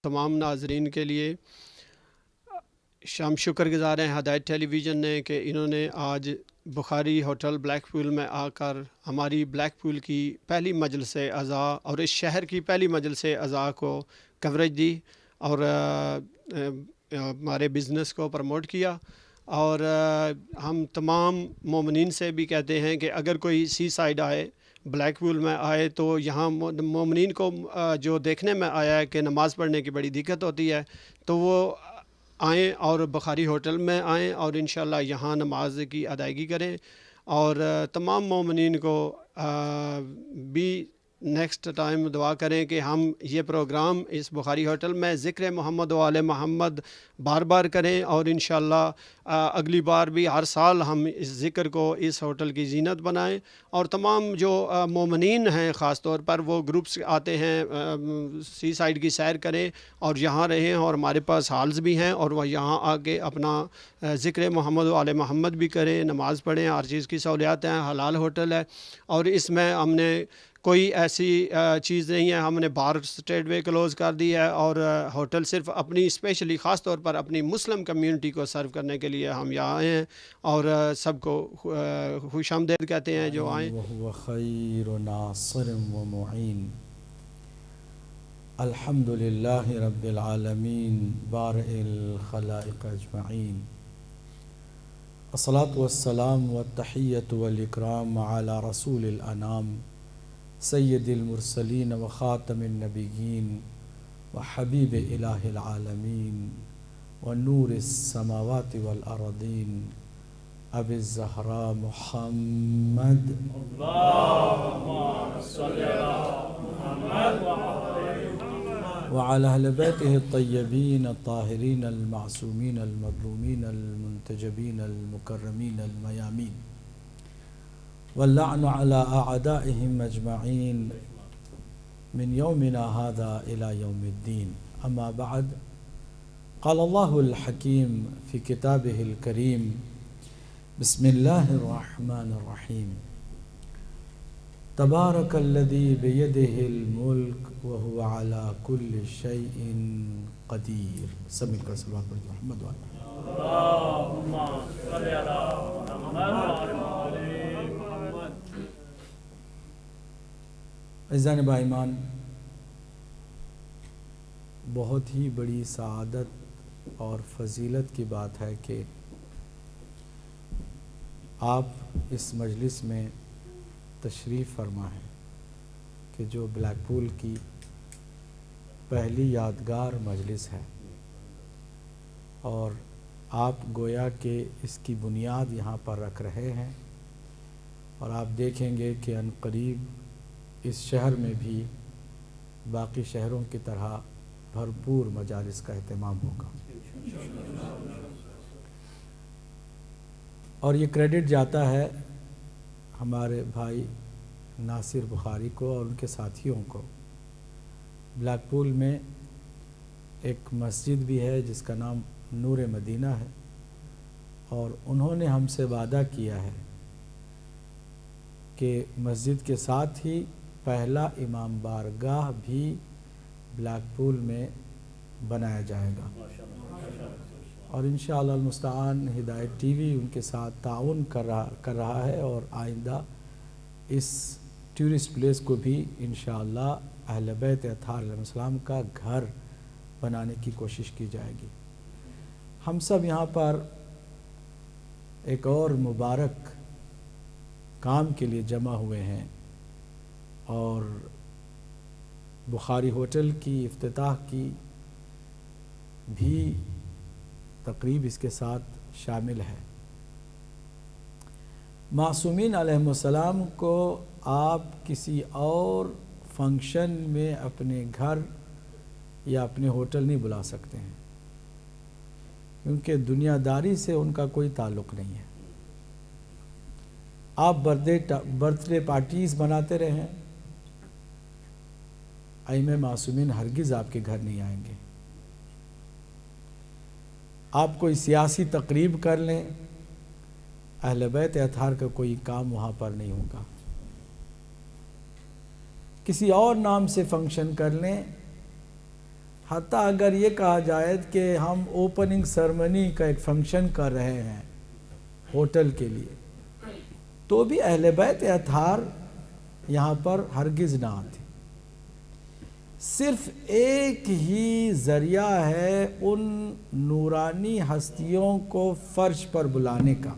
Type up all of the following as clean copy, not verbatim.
تمام ناظرین کے لیے ہم شکر گزار ہیں ہدایت ٹیلی ویژن نے کہ انہوں نے آج بخاری ہوٹل بلیک پول میں آ کر ہماری بلیک پول کی پہلی مجلس عزاء اور اس شہر کی پہلی مجلس عزاء کو کوریج دی اور ہمارے بزنس کو پروموٹ کیا۔ اور ہم تمام مومنین سے بھی کہتے ہیں کہ اگر کوئی سی سائڈ آئے، بلیک پول میں آئے، تو یہاں مومنین کو جو دیکھنے میں آیا ہے کہ نماز پڑھنے کی بڑی دقت ہوتی ہے، تو وہ آئیں اور بخاری ہوٹل میں آئیں اور انشاءاللہ یہاں نماز کی ادائیگی کریں۔ اور تمام مومنین کو بھی نیکسٹ ٹائم دعا کریں کہ ہم یہ پروگرام اس بخاری ہوٹل میں ذکر محمد و آل محمد بار بار کریں، اور انشاءاللہ اگلی بار بھی ہر سال ہم اس ذکر کو اس ہوٹل کی زینت بنائیں۔ اور تمام جو مومنین ہیں خاص طور پر وہ گروپس آتے ہیں سی سائڈ کی سیر کریں اور یہاں رہیں، اور ہمارے پاس ہالز بھی ہیں اور وہ یہاں آ کے اپنا ذکر محمد و آل محمد بھی کریں، نماز پڑھیں، ہر چیز کی سہولیات ہیں، حلال ہوٹل ہے۔ اور اس میں ہم نے کوئی ایسی چیز نہیں ہے، ہم نے بار اسٹریٹ وے کلوز کر دی ہے، اور ہوٹل صرف اپنی اسپیشلی خاص طور پر اپنی مسلم کمیونٹی کو سرو کرنے کے لیے ہم یہاں آئے ہیں، اور سب کو خوش آمدید کہتے ہیں جو آئیں۔ وهو خیر ناصر و معین، الحمد للہ رب العالمین بارئ الخلائق اجمعین، الصلاۃ والسلام والتحیۃ والاکرام علی رسول الانام سید المرسلین و خاتم النبیین و حبیب الہ العالمین و نور السماوات والارضین ابی الزہراء محمد وعلى أهل بيته الطيبين الطاهرين المعصومين المظلومين المنتجبين المكرمين الميامين، واللعن على أعدائهم أجمعين من يومنا هذا إلى يوم الدين. أما بعد، قال الله الحكيم في كتابه الكريم: بسم الله الرحمن الرحيم، تبارك الذي بيده الملك وهو على كل شيء قدير. سمع کر صلوات پڑھ محمد اللهم صل على محمد وعلى محمد۔ عزیزان با ایمان، بہت ہی بڑی سعادت اور فضیلت کی بات ہے کہ آپ اس مجلس میں تشریف فرما ہے کہ جو بلیک پول کی پہلی یادگار مجلس ہے، اور آپ گویا کہ اس کی بنیاد یہاں پر رکھ رہے ہیں، اور آپ دیکھیں گے کہ ان قریب اس شہر میں بھی باقی شہروں کی طرح بھرپور مجالس کا اہتمام ہوگا۔ اور یہ کریڈٹ جاتا ہے ہمارے بھائی ناصر بخاری کو اور ان کے ساتھیوں کو۔ بلیک پول میں ایک مسجد بھی ہے جس کا نام نور مدینہ ہے، اور انہوں نے ہم سے وعدہ کیا ہے کہ مسجد کے ساتھ ہی پہلا امام بارگاہ بھی بلیک پول میں بنایا جائے گا، اور انشاءاللہ المستعان ہدایت ٹی وی ان کے ساتھ تعاون کر رہا ہے، اور آئندہ اس ٹورسٹ پلیس کو بھی انشاءاللہ اہل بیت اطہار علیہ السلام کا گھر بنانے کی کوشش کی جائے گی۔ ہم سب یہاں پر ایک اور مبارک کام کے لیے جمع ہوئے ہیں، اور بخاری ہوٹل کی افتتاح کی بھی تقریب اس کے ساتھ شامل ہے۔ معصومین علیہ السلام کو آپ کسی اور فنکشن میں اپنے گھر یا اپنے ہوٹل نہیں بلا سکتے ہیں، کیونکہ دنیا داری سے ان کا کوئی تعلق نہیں ہے۔ آپ برتھ ڈے پارٹیز مناتے رہیں، ائمہ معصومین ہرگز آپ کے گھر نہیں آئیں گے۔ آپ کوئی سیاسی تقریب کر لیں، اہل بیت اطہار کا کوئی کام وہاں پر نہیں ہوگا۔ کسی اور نام سے فنکشن کر لیں، حتیٰ اگر یہ کہا جائے کہ ہم اوپننگ سرمنی کا ایک فنکشن کر رہے ہیں ہوٹل کے لیے، تو بھی اہل بیت اطہار یہاں پر ہرگز نہ آتے۔ صرف ایک ہی ذریعہ ہے ان نورانی ہستیوں کو فرش پر بلانے کا،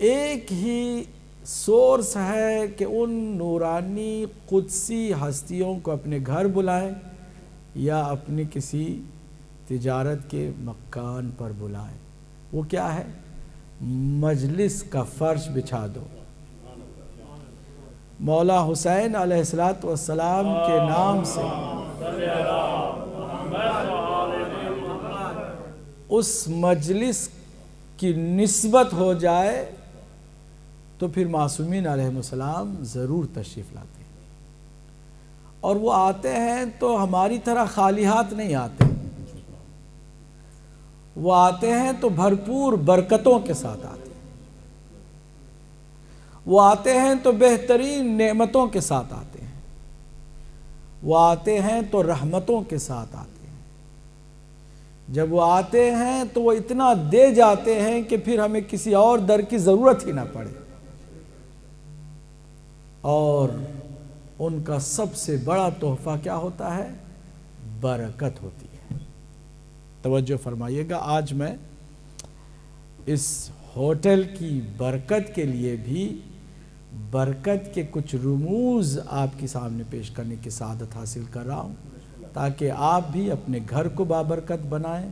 ایک ہی سورس ہے کہ ان نورانی قدسی ہستیوں کو اپنے گھر بلائیں یا اپنی کسی تجارت کے مکان پر بلائیں۔ وہ کیا ہے؟ مجلس کا فرش بچھا دو، مولا حسین علیہ السلام کے نام سے اس مجلس کی نسبت ہو جائے تو پھر معصومین علیہ السلام ضرور تشریف لاتے ہیں، اور وہ آتے ہیں تو ہماری طرح خالی ہاتھ نہیں آتے، وہ آتے ہیں تو بھرپور برکتوں کے ساتھ آتے ہیں، وہ آتے ہیں تو بہترین نعمتوں کے ساتھ آتے ہیں، وہ آتے ہیں تو رحمتوں کے ساتھ آتے ہیں۔ جب وہ آتے ہیں تو وہ اتنا دے جاتے ہیں کہ پھر ہمیں کسی اور در کی ضرورت ہی نہ پڑے، اور ان کا سب سے بڑا تحفہ کیا ہوتا ہے؟ برکت ہوتی ہے۔ توجہ فرمائیے گا، آج میں اس ہوٹل کی برکت کے لیے بھی برکت کے کچھ رموز آپ کے سامنے پیش کرنے کی سعادت حاصل کر رہا ہوں، تاکہ آپ بھی اپنے گھر کو بابرکت بنائیں،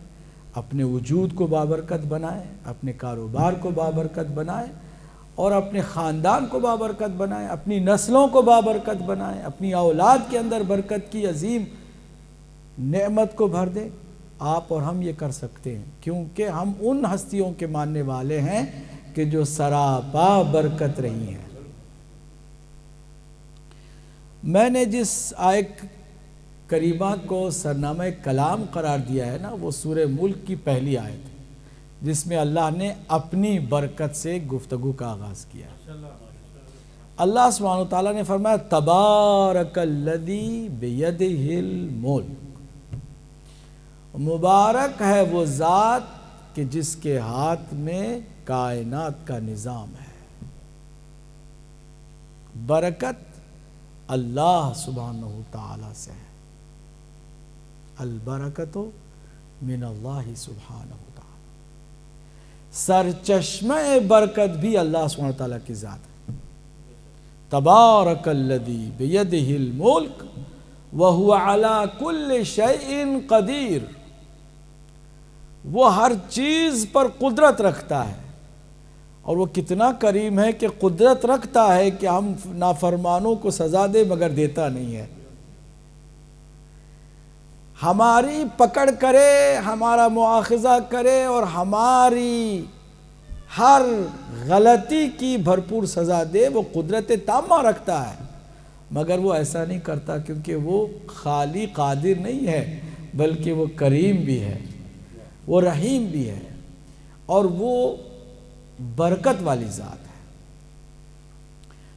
اپنے وجود کو بابرکت بنائیں، اپنے کاروبار کو بابرکت بنائیں، اور اپنے خاندان کو بابرکت بنائیں، اپنی نسلوں کو بابرکت بنائیں، اپنی اولاد کے اندر برکت کی عظیم نعمت کو بھر دیں۔ آپ اور ہم یہ کر سکتے ہیں، کیونکہ ہم ان ہستیوں کے ماننے والے ہیں کہ جو سراپا برکت رہی ہیں۔ میں نے جس آیت کریمہ کو سرنامہ کلام قرار دیا ہے نا، وہ سورہ ملک کی پہلی آیت ہے، جس میں اللہ نے اپنی برکت سے گفتگو کا آغاز کیا ہے۔ اللہ سبحانہ وتعالیٰ نے فرمایا تبارک الذی بیدہ الملک، مبارک ہے وہ ذات کہ جس کے ہاتھ میں کائنات کا نظام ہے۔ برکت اللہ سبحانہ وتعالیٰ سے ہے، البرکت من اللہ سبحانہ وتعالیٰ، سرچشمہ برکت بھی اللہ سبحانہ وتعالیٰ کی ذات ہے۔ تبارک الذی بیدہ الملک وہو علی کل شیء قدیر، وہ ہر چیز پر قدرت رکھتا ہے، اور وہ کتنا کریم ہے کہ قدرت رکھتا ہے کہ ہم نافرمانوں کو سزا دے مگر دیتا نہیں ہے، ہماری پکڑ کرے، ہمارا مواخذہ کرے، اور ہماری ہر غلطی کی بھرپور سزا دے، وہ قدرت تامہ رکھتا ہے، مگر وہ ایسا نہیں کرتا، کیونکہ وہ خالی قادر نہیں ہے بلکہ وہ کریم بھی ہے، وہ رحیم بھی ہے، اور وہ برکت والی ذات ہے۔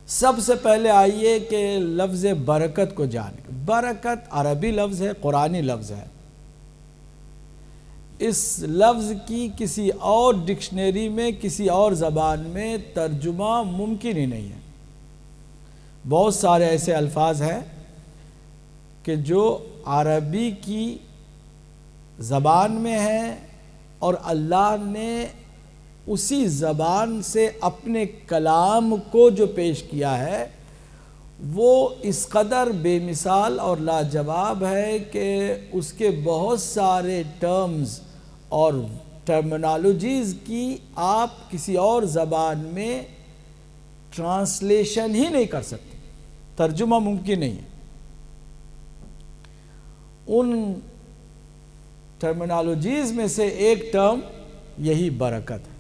سب سے پہلے آئیے کہ لفظ برکت کو جانیں۔ برکت عربی لفظ ہے، قرآنی لفظ ہے، اس لفظ کی کسی اور ڈکشنری میں، کسی اور زبان میں ترجمہ ممکن ہی نہیں ہے۔ بہت سارے ایسے الفاظ ہیں کہ جو عربی کی زبان میں ہیں، اور اللہ نے اسی زبان سے اپنے کلام کو جو پیش کیا ہے وہ اس قدر بے مثال اور لاجواب ہے کہ اس کے بہت سارے ٹرمز اور ٹرمنالوجیز کی آپ کسی اور زبان میں ٹرانسلیشن ہی نہیں کر سکتے، ترجمہ ممکن نہیں ہے۔ ان ٹرمنالوجیز میں سے ایک ٹرم یہی برکت ہے۔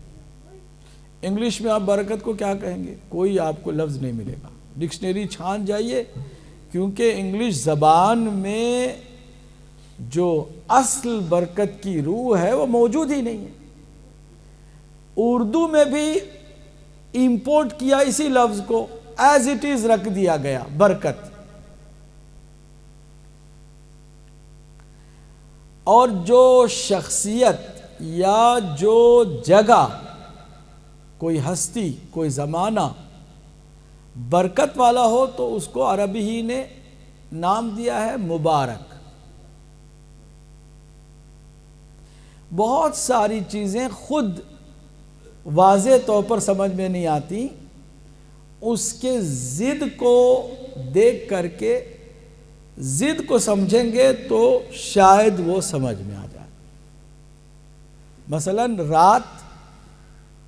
انگلش میں آپ برکت کو کیا کہیں گے؟ کوئی آپ کو لفظ نہیں ملے گا، ڈکشنری چھان جائیے، کیونکہ انگلش زبان میں جو اصل برکت کی روح ہے وہ موجود ہی نہیں ہے۔ اردو میں بھی امپورٹ کیا اسی لفظ کو، ایز اٹ از رکھ دیا گیا برکت، اور جو شخصیت یا جو جگہ، کوئی ہستی، کوئی زمانہ برکت والا ہو تو اس کو عربی ہی نے نام دیا ہے مبارک۔ بہت ساری چیزیں خود واضح طور پر سمجھ میں نہیں آتی، اس کے ضد کو دیکھ کر کے ضد کو سمجھیں گے تو شاید وہ سمجھ میں آ جائے۔ مثلا رات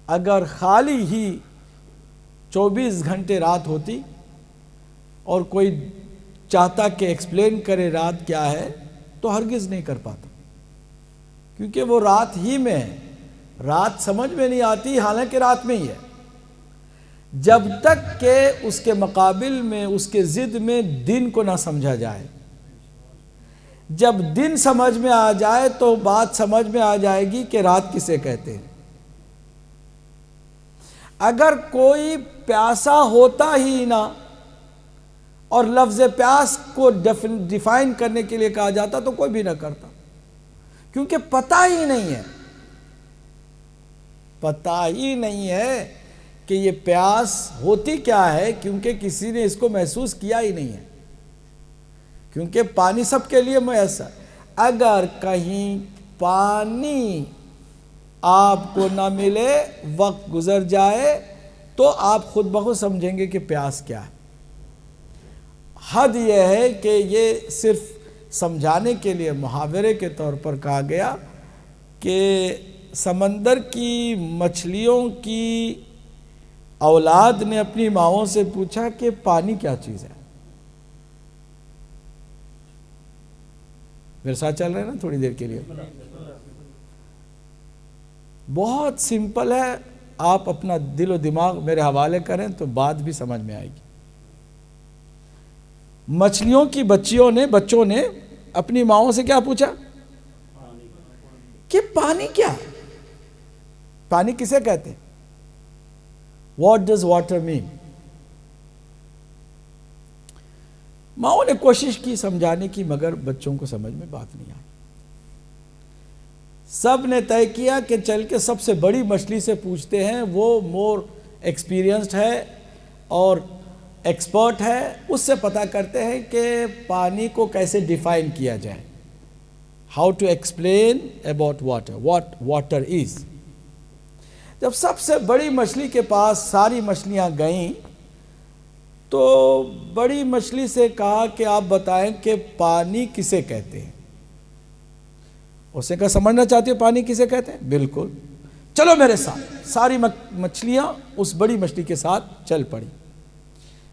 اگر خالی ہی 24 گھنٹے رات ہوتی اور کوئی چاہتا کہ ایکسپلین کرے رات کیا ہے تو ہرگز نہیں کر پاتا، کیونکہ وہ رات ہی میں ہے، رات سمجھ میں نہیں آتی حالانکہ رات میں ہی ہے، جب تک کہ اس کے مقابل میں، اس کے ضد میں دن کو نہ سمجھا جائے۔ جب دن سمجھ میں آ جائے تو بات سمجھ میں آ جائے گی کہ رات کسے کہتے ہیں۔ اگر کوئی پیاسا ہوتا ہی نہ اور لفظ پیاس کو ڈیفائن کرنے کے لیے کہا جاتا تو کوئی بھی نہ کرتا، کیونکہ پتہ ہی نہیں ہے، پتہ ہی نہیں ہے کہ یہ پیاس ہوتی کیا ہے، کیونکہ کسی نے اس کو محسوس کیا ہی نہیں ہے، کیونکہ پانی سب کے لیے میسر۔ اگر کہیں پانی آپ کو نہ ملے، وقت گزر جائے تو آپ خود بخود سمجھیں گے کہ پیاس کیا ہے۔ حد یہ ہے کہ یہ صرف سمجھانے کے لیے محاورے کے طور پر کہا گیا کہ سمندر کی مچھلیوں کی اولاد نے اپنی ماؤں سے پوچھا کہ پانی کیا چیز ہے۔ میرے ساتھ چل رہے ہیں نا تھوڑی دیر کے لیے؟ بہت سمپل ہے، آپ اپنا دل و دماغ میرے حوالے کریں تو بات بھی سمجھ میں آئے گی۔ مچھلیوں کی بچوں نے اپنی ماؤں سے کیا پوچھا کہ پانی کیا ہے، پانی کسے کہتے ہیں، What does water mean؟ ماؤں نے کوشش کی سمجھانے کی، مگر بچوں کو سمجھ میں بات نہیں آئی۔ سب نے طے کیا کہ چل کے سب سے بڑی مچھلی سے پوچھتے ہیں، وہ مور ایکسپیرینسڈ ہے اور ایکسپرٹ ہے، اس سے پتہ کرتے ہیں کہ پانی کو کیسے ڈیفائن کیا جائے، how to explain about water, what water is. جب سب سے بڑی مچھلی کے پاس ساری مچھلیاں گئیں تو بڑی مچھلی سے کہا کہ آپ بتائیں کہ پانی کسے کہتے ہیں۔ اسے کہا سمجھنا چاہتی ہو پانی کسے کہتے ہیں؟ بالکل، چلو میرے ساتھ۔ ساری مچھلیاں اس بڑی مچھلی کے ساتھ چل پڑی۔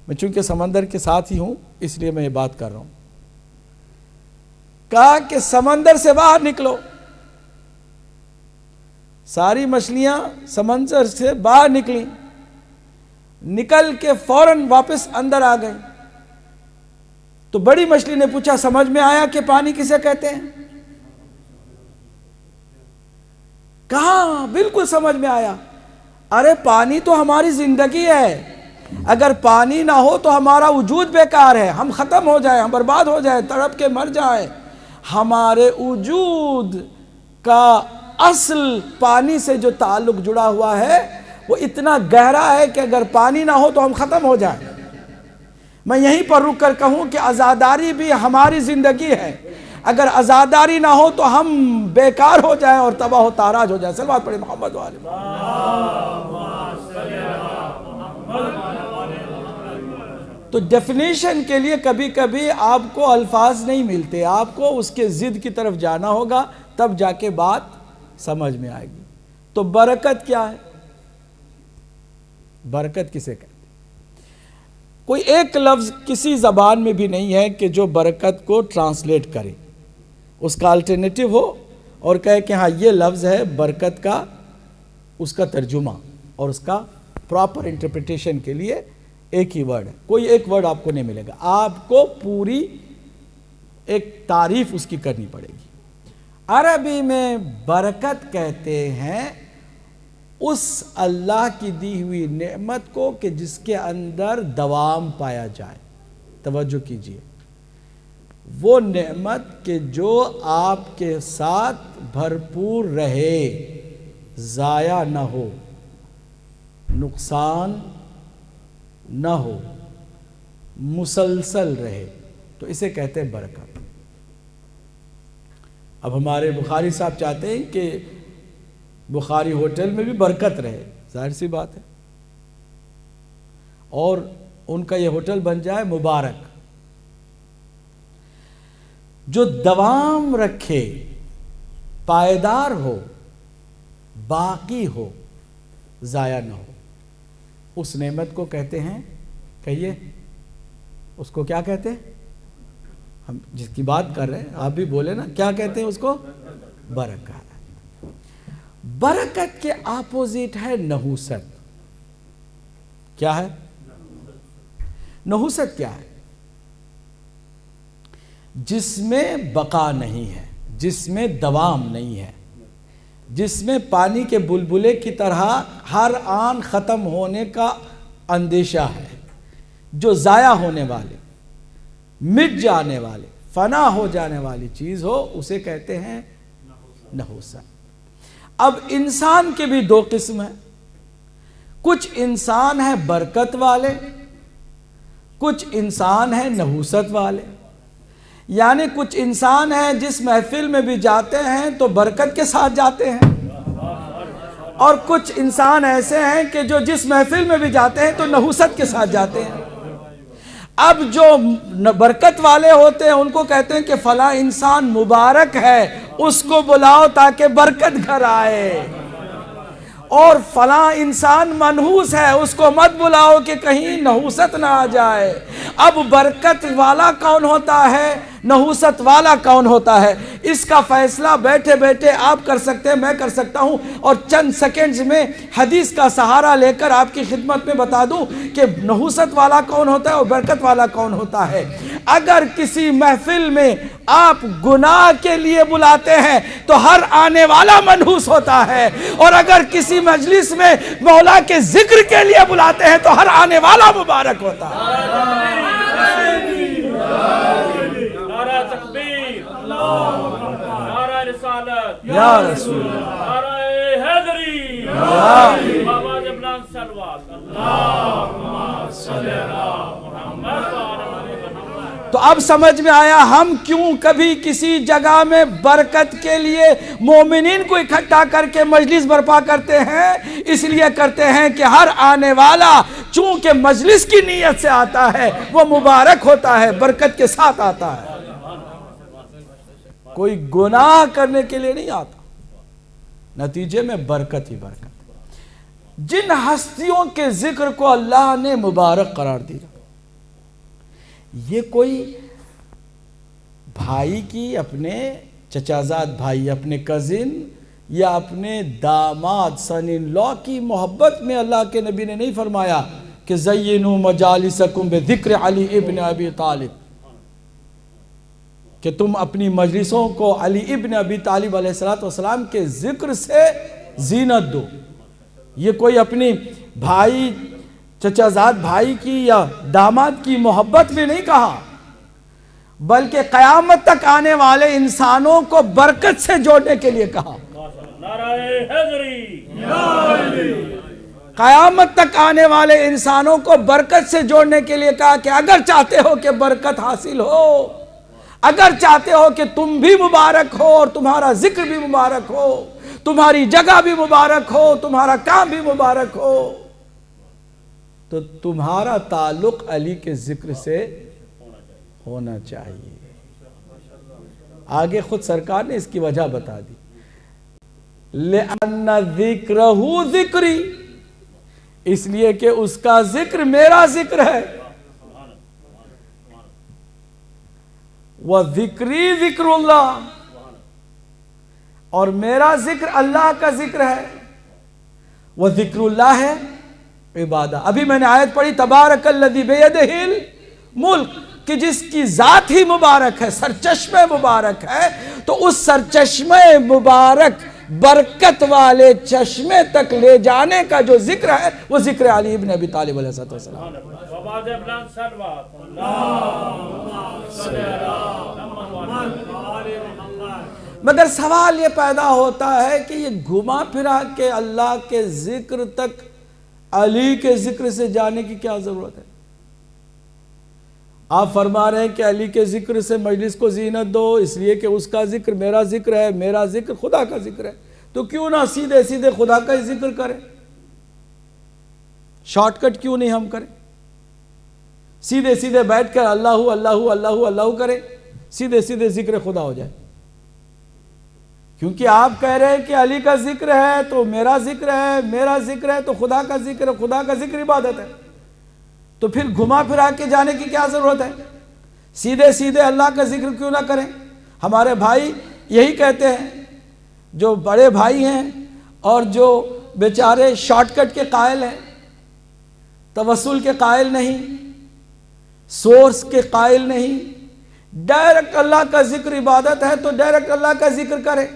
میں چونکہ سمندر کے ساتھ ہی ہوں اس لیے میں یہ بات کر رہا ہوں۔ کہا کہ سمندر سے باہر نکلو۔ ساری مچھلیاں سمندر سے باہر نکلیں، نکل کے فوراً واپس اندر آ گئیں۔ تو بڑی مچھلی نے پوچھا سمجھ میں آیا کہ پانی کسے کہتے ہیں؟ کہاں بالکل سمجھ میں آیا۔ ارے پانی تو ہماری زندگی ہے، اگر پانی نہ ہو تو ہمارا وجود بیکار ہے، ہم ختم ہو جائیں، ہم برباد ہو جائیں، تڑپ کے مر جائیں۔ ہمارے وجود کا اصل پانی سے جو تعلق جڑا ہوا ہے وہ اتنا گہرا ہے کہ اگر پانی نہ ہو تو ہم ختم ہو جائیں۔ میں یہیں پر رک کر کہوں کہ عزاداری بھی ہماری زندگی ہے، اگر عزاداری نہ ہو تو ہم بیکار ہو جائیں اور تباہ و تاراج ہو جائیں۔ صلوات پڑھیں محمد والے۔ تو ڈیفینیشن کے لیے کبھی کبھی آپ کو الفاظ نہیں ملتے، آپ کو اس کے ضد کی طرف جانا ہوگا، تب جا کے بات سمجھ میں آئے گی۔ تو برکت کیا ہے؟ برکت کسے کہتے ہیں؟ کوئی ایک لفظ کسی زبان میں بھی نہیں ہے کہ جو برکت کو ٹرانسلیٹ کرے، اس کا الٹرنیٹو ہو اور کہے کہ ہاں یہ لفظ ہے برکت کا، اس کا ترجمہ اور اس کا پراپر انٹرپریٹیشن کے لیے ایک ہی ورڈ ہے۔ کوئی ایک ورڈ آپ کو نہیں ملے گا، آپ کو پوری ایک تعریف اس کی کرنی پڑے گی۔ عربی میں برکت کہتے ہیں اس اللہ کی دی ہوئی نعمت کو کہ جس کے اندر دوام پایا جائے۔ توجہ کیجئے، وہ نعمت کہ جو آپ کے ساتھ بھرپور رہے، ضائع نہ ہو، نقصان نہ ہو، مسلسل رہے، تو اسے کہتے ہیں برکت۔ اب ہمارے بخاری صاحب چاہتے ہیں کہ بخاری ہوٹل میں بھی برکت رہے، ظاہر سی بات ہے، اور ان کا یہ ہوٹل بن جائے مبارک، جو دوام رکھے، پائیدار ہو، باقی ہو، ضائع نہ ہو، اس نعمت کو کہتے ہیں، کہیے اس کو کیا کہتے ہیں؟ ہم جس کی بات کر رہے ہیں آپ بھی بولے نا، کیا کہتے ہیں اس کو؟ برکت۔ برکت کے اپوزٹ ہے نحوست۔ کیا ہے نحوست؟ کیا ہے؟ جس میں بقا نہیں ہے، جس میں دوام نہیں ہے، جس میں پانی کے بلبلے کی طرح ہر آن ختم ہونے کا اندیشہ ہے، جو ضائع ہونے والے، مٹ جانے والے، فنا ہو جانے والی چیز ہو، اسے کہتے ہیں نحوست۔ اب انسان کے بھی دو قسم ہیں، کچھ انسان ہیں برکت والے، کچھ انسان ہیں نحوست والے۔ یعنی کچھ انسان ہیں جس محفل میں بھی جاتے ہیں تو برکت کے ساتھ جاتے ہیں، اور کچھ انسان ایسے ہیں کہ جو جس محفل میں بھی جاتے ہیں تو نحوست کے ساتھ جاتے ہیں۔ اب جو برکت والے ہوتے ہیں ان کو کہتے ہیں کہ فلاں انسان مبارک ہے، اس کو بلاؤ تاکہ برکت گھر آئے، اور فلاں انسان منحوس ہے، اس کو مت بلاؤ کہ کہیں نحوست نہ آ جائے۔ اب برکت والا کون ہوتا ہے، نحوست والا کون ہوتا ہے، اس کا فیصلہ بیٹھے بیٹھے آپ کر سکتے ہیں، میں کر سکتا ہوں، اور چند سیکنڈز میں حدیث کا سہارا لے کر آپ کی خدمت میں بتا دوں کہ نحوست والا کون ہوتا ہے اور برکت والا کون ہوتا ہے۔ اگر کسی محفل میں آپ گناہ کے لیے بلاتے ہیں تو ہر آنے والا منحوس ہوتا ہے، اور اگر کسی مجلس میں مولا کے ذکر کے لیے بلاتے ہیں تو ہر آنے والا مبارک ہوتا ہے۔ نعرہ تکبیر، نعرہ رسالت، یا رسول اللہ، نعرہ حیدری، آواز بلند صلوات، اللہم صلی علی محمد وعلی محمد۔ تو اب سمجھ میں آیا ہم کیوں کبھی کسی جگہ میں برکت کے لیے مومنین کو اکٹھا کر کے مجلس برپا کرتے ہیں۔ اس لیے کرتے ہیں کہ ہر آنے والا چونکہ مجلس کی نیت سے آتا ہے وہ مبارک ہوتا ہے، برکت کے ساتھ آتا ہے، کوئی گناہ کرنے کے لیے نہیں آتا۔ نتیجے میں برکت ہی برکت۔ جن ہستیوں کے ذکر کو اللہ نے مبارک قرار دیا، یہ کوئی بھائی کی، اپنے چچازاد بھائی، اپنے کزن یا اپنے داماد سن ان لا کی محبت میں اللہ کے نبی نے نہیں فرمایا کہ زینوا مجالسکم بذکر علی ابن ابی طالب، کہ تم اپنی مجلسوں کو علی ابن ابی طالب علیہ السلام کے ذکر سے زینت دو۔ یہ کوئی اپنی بھائی، چچازاد بھائی کی یا داماد کی محبت میں نہیں کہا، بلکہ قیامت تک آنے والے انسانوں کو برکت سے جوڑنے کے لیے کہا۔ نعرہ حیدری، قیامت تک آنے والے انسانوں کو برکت سے جوڑنے کے لیے کہا کہ اگر چاہتے ہو کہ برکت حاصل ہو، اگر چاہتے ہو کہ تم بھی مبارک ہو اور تمہارا ذکر بھی مبارک ہو، تمہاری جگہ بھی مبارک ہو، تمہارا کام بھی مبارک ہو، تو تمہارا تعلق علی کے ذکر سے ہونا چاہیے۔ آگے خود سرکار نے اس کی وجہ بتا دی، لِأَنَّ ذِكْرَهُ ذِكْرِي، اس لیے کہ اس کا ذکر میرا ذکر ہے، وَذِكْرِي ذِكْرُ اللَّهِ، اور میرا ذکر اللہ کا ذکر ہے، وَذِكْرُ اللَّهِ ہے عبادہ۔ ابھی میں نے آیت پڑھی تبارک الذی بیدہ الملک، کہ جس کی ذات ہی مبارک ہے، سرچشمہ مبارک ہے، تو اس سرچشمہ مبارک برکت والے چشمے تک لے جانے کا جو ذکر ہے وہ ذکر علی ابن ابی طالب علیہ السلام۔ آواز بلند صلوات، اللہم صلی علی مگر سوال یہ پیدا ہوتا ہے کہ یہ گھما پھرا کے اللہ کے ذکر تک علی کے ذکر سے جانے کی کیا ضرورت ہے؟ آپ فرما رہے ہیں کہ علی کے ذکر سے مجلس کو زینت دو، اس لیے کہ اس کا ذکر میرا ذکر ہے، میرا ذکر خدا کا ذکر ہے، تو کیوں نہ سیدھے سیدھے خدا کا ہی ذکر کریں؟ شارٹ کٹ کیوں نہیں ہم کریں؟ سیدھے سیدھے بیٹھ کر اللہ اللہ اللہ اللہ کریں، سیدھے سیدھے ذکر خدا ہو جائے۔ کیونکہ آپ کہہ رہے ہیں کہ علی کا ذکر ہے تو میرا ذکر ہے، میرا ذکر ہے تو خدا کا ذکر ہے، خدا کا ذکر عبادت ہے، تو پھر گھما پھرا کے جانے کی کیا ضرورت ہے؟ سیدھے سیدھے اللہ کا ذکر کیوں نہ کریں؟ ہمارے بھائی یہی کہتے ہیں، جو بڑے بھائی ہیں اور جو بیچارے شارٹ کٹ کے قائل ہیں، توسل کے قائل نہیں، سورس کے قائل نہیں، ڈائریکٹ اللہ کا ذکر عبادت ہے تو ڈائریکٹ اللہ کا ذکر کرے۔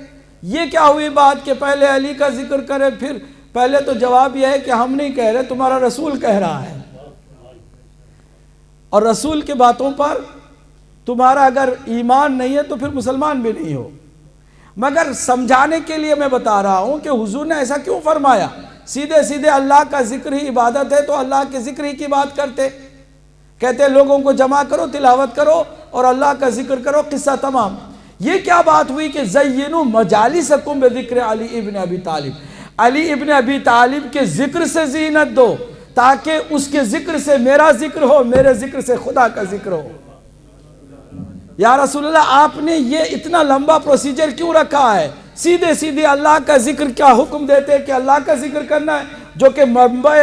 یہ کیا ہوئی بات کہ پہلے علی کا ذکر کرے؟ پھر پہلے تو جواب یہ ہے کہ ہم نہیں کہہ رہے، تمہارا رسول کہہ رہا ہے، اور رسول کی باتوں پر تمہارا اگر ایمان نہیں ہے تو پھر مسلمان بھی نہیں ہو۔ مگر سمجھانے کے لیے میں بتا رہا ہوں کہ حضور نے ایسا کیوں فرمایا؟ سیدھے سیدھے اللہ کا ذکر ہی عبادت ہے تو اللہ کے ذکر ہی کی بات کرتے، کہتے لوگوں کو جمع کرو، تلاوت کرو اور اللہ کا ذکر کرو، قصہ تمام۔ یہ کیا بات ہوئی کہ زینوا مجالسکم بذکر علی ابن ابی طالب، علی ابن ابی طالب کے ذکر سے زینت دو تاکہ اس کے ذکر سے میرا ذکر ہو، میرے ذکر سے خدا کا ذکر ہو۔ یا رسول اللہ، آپ نے یہ اتنا لمبا پروسیجر کیوں رکھا ہے؟ سیدھے سیدھے اللہ کا ذکر کیا حکم دیتے کہ اللہ کا ذکر کرنا ہے، جو کہ منبع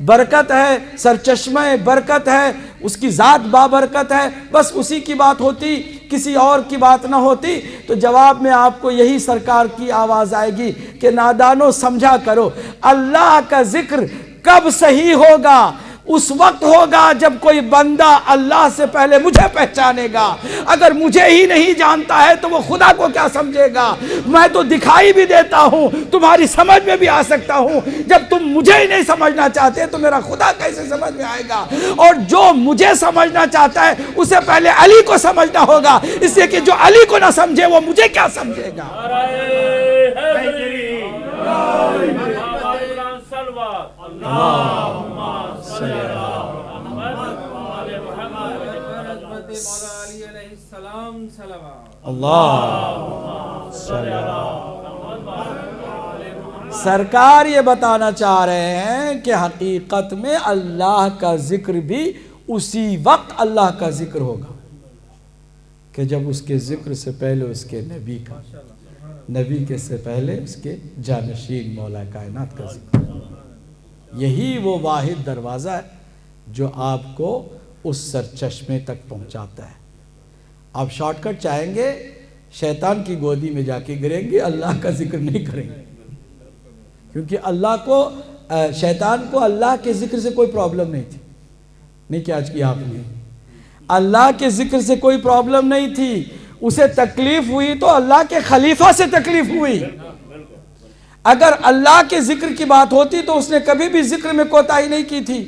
برکت ہے، سرچشمہ برکت ہے، اس کی ذات بابرکت ہے، بس اسی کی بات ہوتی، کسی اور کی بات نہ ہوتی۔ تو جواب میں آپ کو یہی سرکار کی آواز آئے گی کہ نادانو سمجھا کرو، اللہ کا ذکر کب صحیح ہوگا؟ اس وقت ہوگا جب کوئی بندہ اللہ سے پہلے مجھے پہچانے گا۔ اگر مجھے ہی نہیں جانتا ہے تو وہ خدا کو کیا سمجھے گا؟ میں تو دکھائی بھی دیتا ہوں، تمہاری سمجھ میں بھی آ سکتا ہوں، جب تم مجھے ہی نہیں سمجھنا چاہتے تو میرا خدا کیسے سمجھ میں آئے گا؟ اور جو مجھے سمجھنا چاہتا ہے اسے پہلے علی کو سمجھنا ہوگا، اس لیے کہ جو علی کو نہ سمجھے وہ مجھے کیا سمجھے گا؟ سرکار یہ بتانا چاہ رہے ہیں کہ حقیقت میں اللہ کا ذکر بھی اسی وقت اللہ کا ذکر ہوگا کہ جب اس کے ذکر سے پہلے اس کے نبی کا، نبی کے سے پہلے اس کے جانشین مولا کائنات کا ذکر۔ یہی وہ واحد دروازہ ہے جو آپ کو اس سرچشمے تک پہنچاتا ہے۔ آپ شارٹ کٹ چاہیں گے، شیطان کی گودی میں جا کے گریں گے، اللہ کا ذکر نہیں کریں گے، کیونکہ اللہ کو، شیطان کو اللہ کے ذکر سے کوئی پرابلم نہیں تھی، نہیں کیا آج کی آپ نے، اللہ کے ذکر سے کوئی پرابلم نہیں تھی، اسے تکلیف ہوئی تو اللہ کے خلیفہ سے تکلیف ہوئی۔ اگر اللہ کے ذکر کی بات ہوتی تو اس نے کبھی بھی ذکر میں کوتاہی نہیں کی تھی،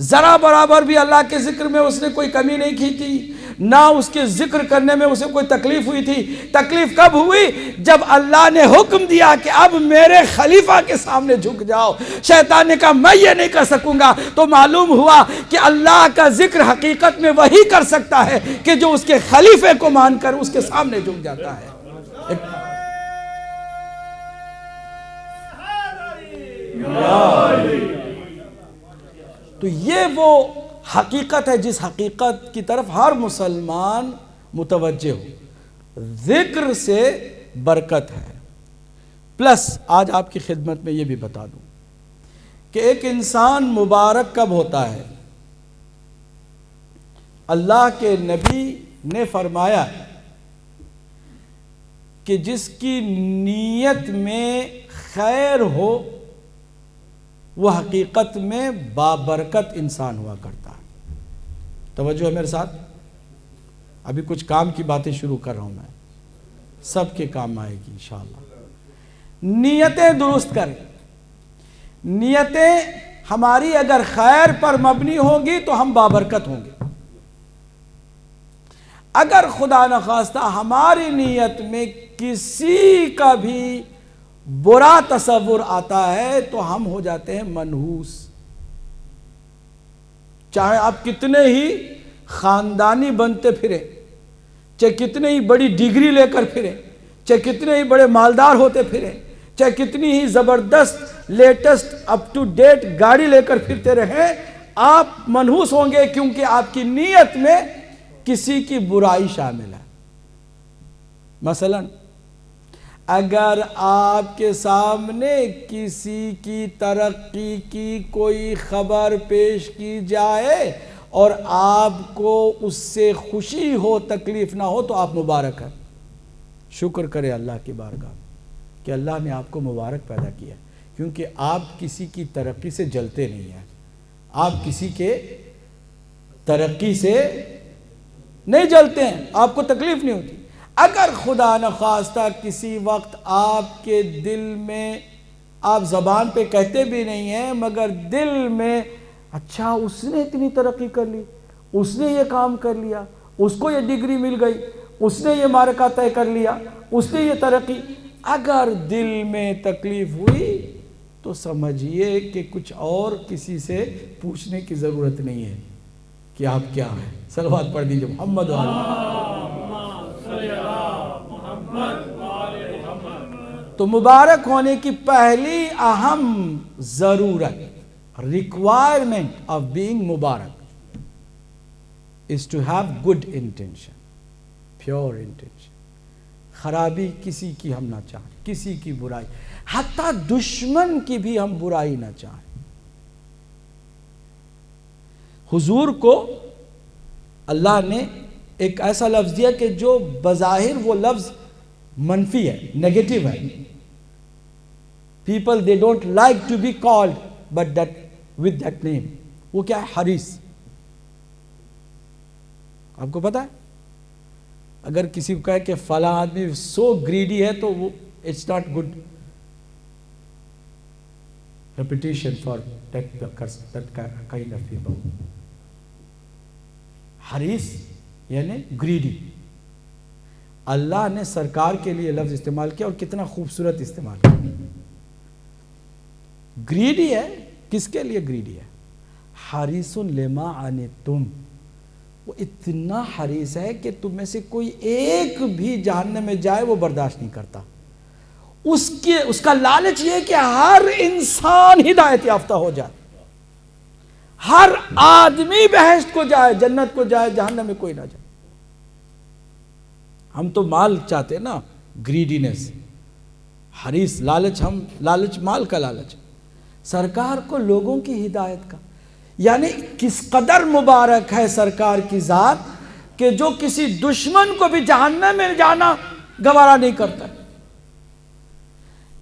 ذرا برابر بھی اللہ کے ذکر میں اس نے کوئی کمی نہیں کی تھی، نہ اس کے ذکر کرنے میں اسے کوئی تکلیف ہوئی تھی۔ تکلیف کب ہوئی؟ جب اللہ نے حکم دیا کہ اب میرے خلیفہ کے سامنے جھک جاؤ۔ شیطان نے کہا میں یہ نہیں کر سکوں گا، تو معلوم ہوا کہ اللہ کا ذکر حقیقت میں وہی کر سکتا ہے کہ جو اس کے خلیفے کو مان کر اس کے سامنے جھک جاتا ہے۔ تو یہ وہ حقیقت ہے جس حقیقت کی طرف ہر مسلمان متوجہ ہو۔ ذکر سے برکت ہے۔ پلس آج آپ کی خدمت میں یہ بھی بتا دوں کہ ایک انسان مبارک کب ہوتا ہے؟ اللہ کے نبی نے فرمایا کہ جس کی نیت میں خیر ہو وہ حقیقت میں بابرکت انسان ہوا کرتا ہے۔ توجہ ہے میرے ساتھ؟ ابھی کچھ کام کی باتیں شروع کر رہا ہوں میں، سب کے کام آئے گی انشاءاللہ۔ نیتیں درست کریں۔ نیتیں ہماری اگر خیر پر مبنی ہوں گی تو ہم بابرکت ہوں گے۔ اگر خدا نخواستہ ہماری نیت میں کسی کا بھی برا تصور آتا ہے تو ہم ہو جاتے ہیں منحوس. چاہے آپ کتنے ہی خاندانی بنتے پھریں، چاہے کتنے ہی بڑی ڈگری لے کر پھریں، چاہے کتنے ہی بڑے مالدار ہوتے پھریں، چاہے کتنی ہی زبردست لیٹسٹ اپ ٹو ڈیٹ گاڑی لے کر پھرتے رہیں، آپ منحوس ہوں گے، کیونکہ آپ کی نیت میں کسی کی برائی شامل ہے. مثلا اگر آپ کے سامنے کسی کی ترقی کی کوئی خبر پیش کی جائے اور آپ کو اس سے خوشی ہو، تکلیف نہ ہو، تو آپ مبارک ہیں. شکر کرے اللہ کی بارگاہ کہ اللہ نے آپ کو مبارک پیدا کیا، کیونکہ آپ کسی کی ترقی سے جلتے نہیں ہیں، آپ کسی کے ترقی سے نہیں جلتے ہیں، آپ کو تکلیف نہیں ہوتی. اگر خدا نخواستہ کسی وقت آپ کے دل میں، آپ زبان پہ کہتے بھی نہیں ہیں مگر دل میں، اچھا اس نے اتنی ترقی کر لی، اس نے یہ کام کر لیا، اس کو یہ ڈگری مل گئی، اس نے یہ معرکہ طے کر لیا، اس نے یہ ترقی، اگر دل میں تکلیف ہوئی تو سمجھیے کہ کچھ اور کسی سے پوچھنے کی ضرورت نہیں ہے کہ آپ کیا ہیں. صلوات پڑھ دیجئے محمد و تو مبارک ہونے کی پہلی اہم ضرورت، requirement of being Mubarak is to have good intention, pure intention. خرابی کسی کی ہم نہ چاہیں، کسی کی برائی، حتیٰ دشمن کی بھی ہم برائی نہ چاہیں. حضور کو اللہ نے ایک ایسا لفظ دیا کہ جو بظاہر وہ لفظ منفی ہے، نیگیٹو ہے. People they don't like to be called but that with that name. وہ کیا ہے؟ حریص. آپ کو پتا ہے اگر کسی کو کہے کہ فلاں آدمی سو گریڈی ہے تو وہ it's not good reputation for that kind of people. حریص یعنی گریڈی. اللہ نے سرکار کے لیے لفظ استعمال کیا اور کتنا خوبصورت استعمال کیا. گریڈی ہے، کس کے لیے گریڈی ہے؟ حریص لما عنتم. وہ اتنا حریص ہے کہ تم میں سے کوئی ایک بھی جہنم میں جائے وہ برداشت نہیں کرتا. اس کا لالچ یہ ہے کہ ہر انسان ہدایت یافتہ ہو جائے، ہر آدمی بہشت کو جائے، جنت کو جائے، جہنم میں کوئی نہ جائے. ہم تو مال چاہتے ہیں نا، گریڈینس، حریص، لالچ، ہم لالچ، مال کا لالچ. سرکار کو لوگوں کی ہدایت کا، یعنی کس قدر مبارک ہے سرکار کی ذات کہ جو کسی دشمن کو بھی جہنم میں جانا گوارا نہیں کرتا.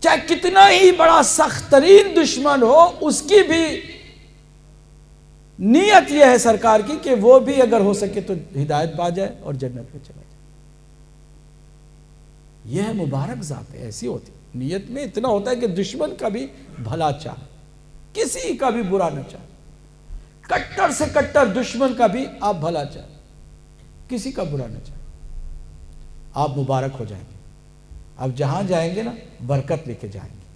چاہے کتنا ہی بڑا سخت ترین دشمن ہو، اس کی بھی نیت یہ ہے سرکار کی کہ وہ بھی اگر ہو سکے تو ہدایت پا جائے اور جنت میں چلا جائے. یہ ہے مبارک ذات، ایسی ہوتی نیت میں اتنا ہوتا ہے کہ دشمن کا بھی بھلا چاہے، کسی کا بھی برا نہ چاہے، کٹر سے کٹر دشمن کا بھی آپ بھلا چاہے، کسی کا برا نہ چاہے. آپ مبارک ہو جائیں گے. آپ جہاں جائیں گے نا برکت لے کے جائیں گے.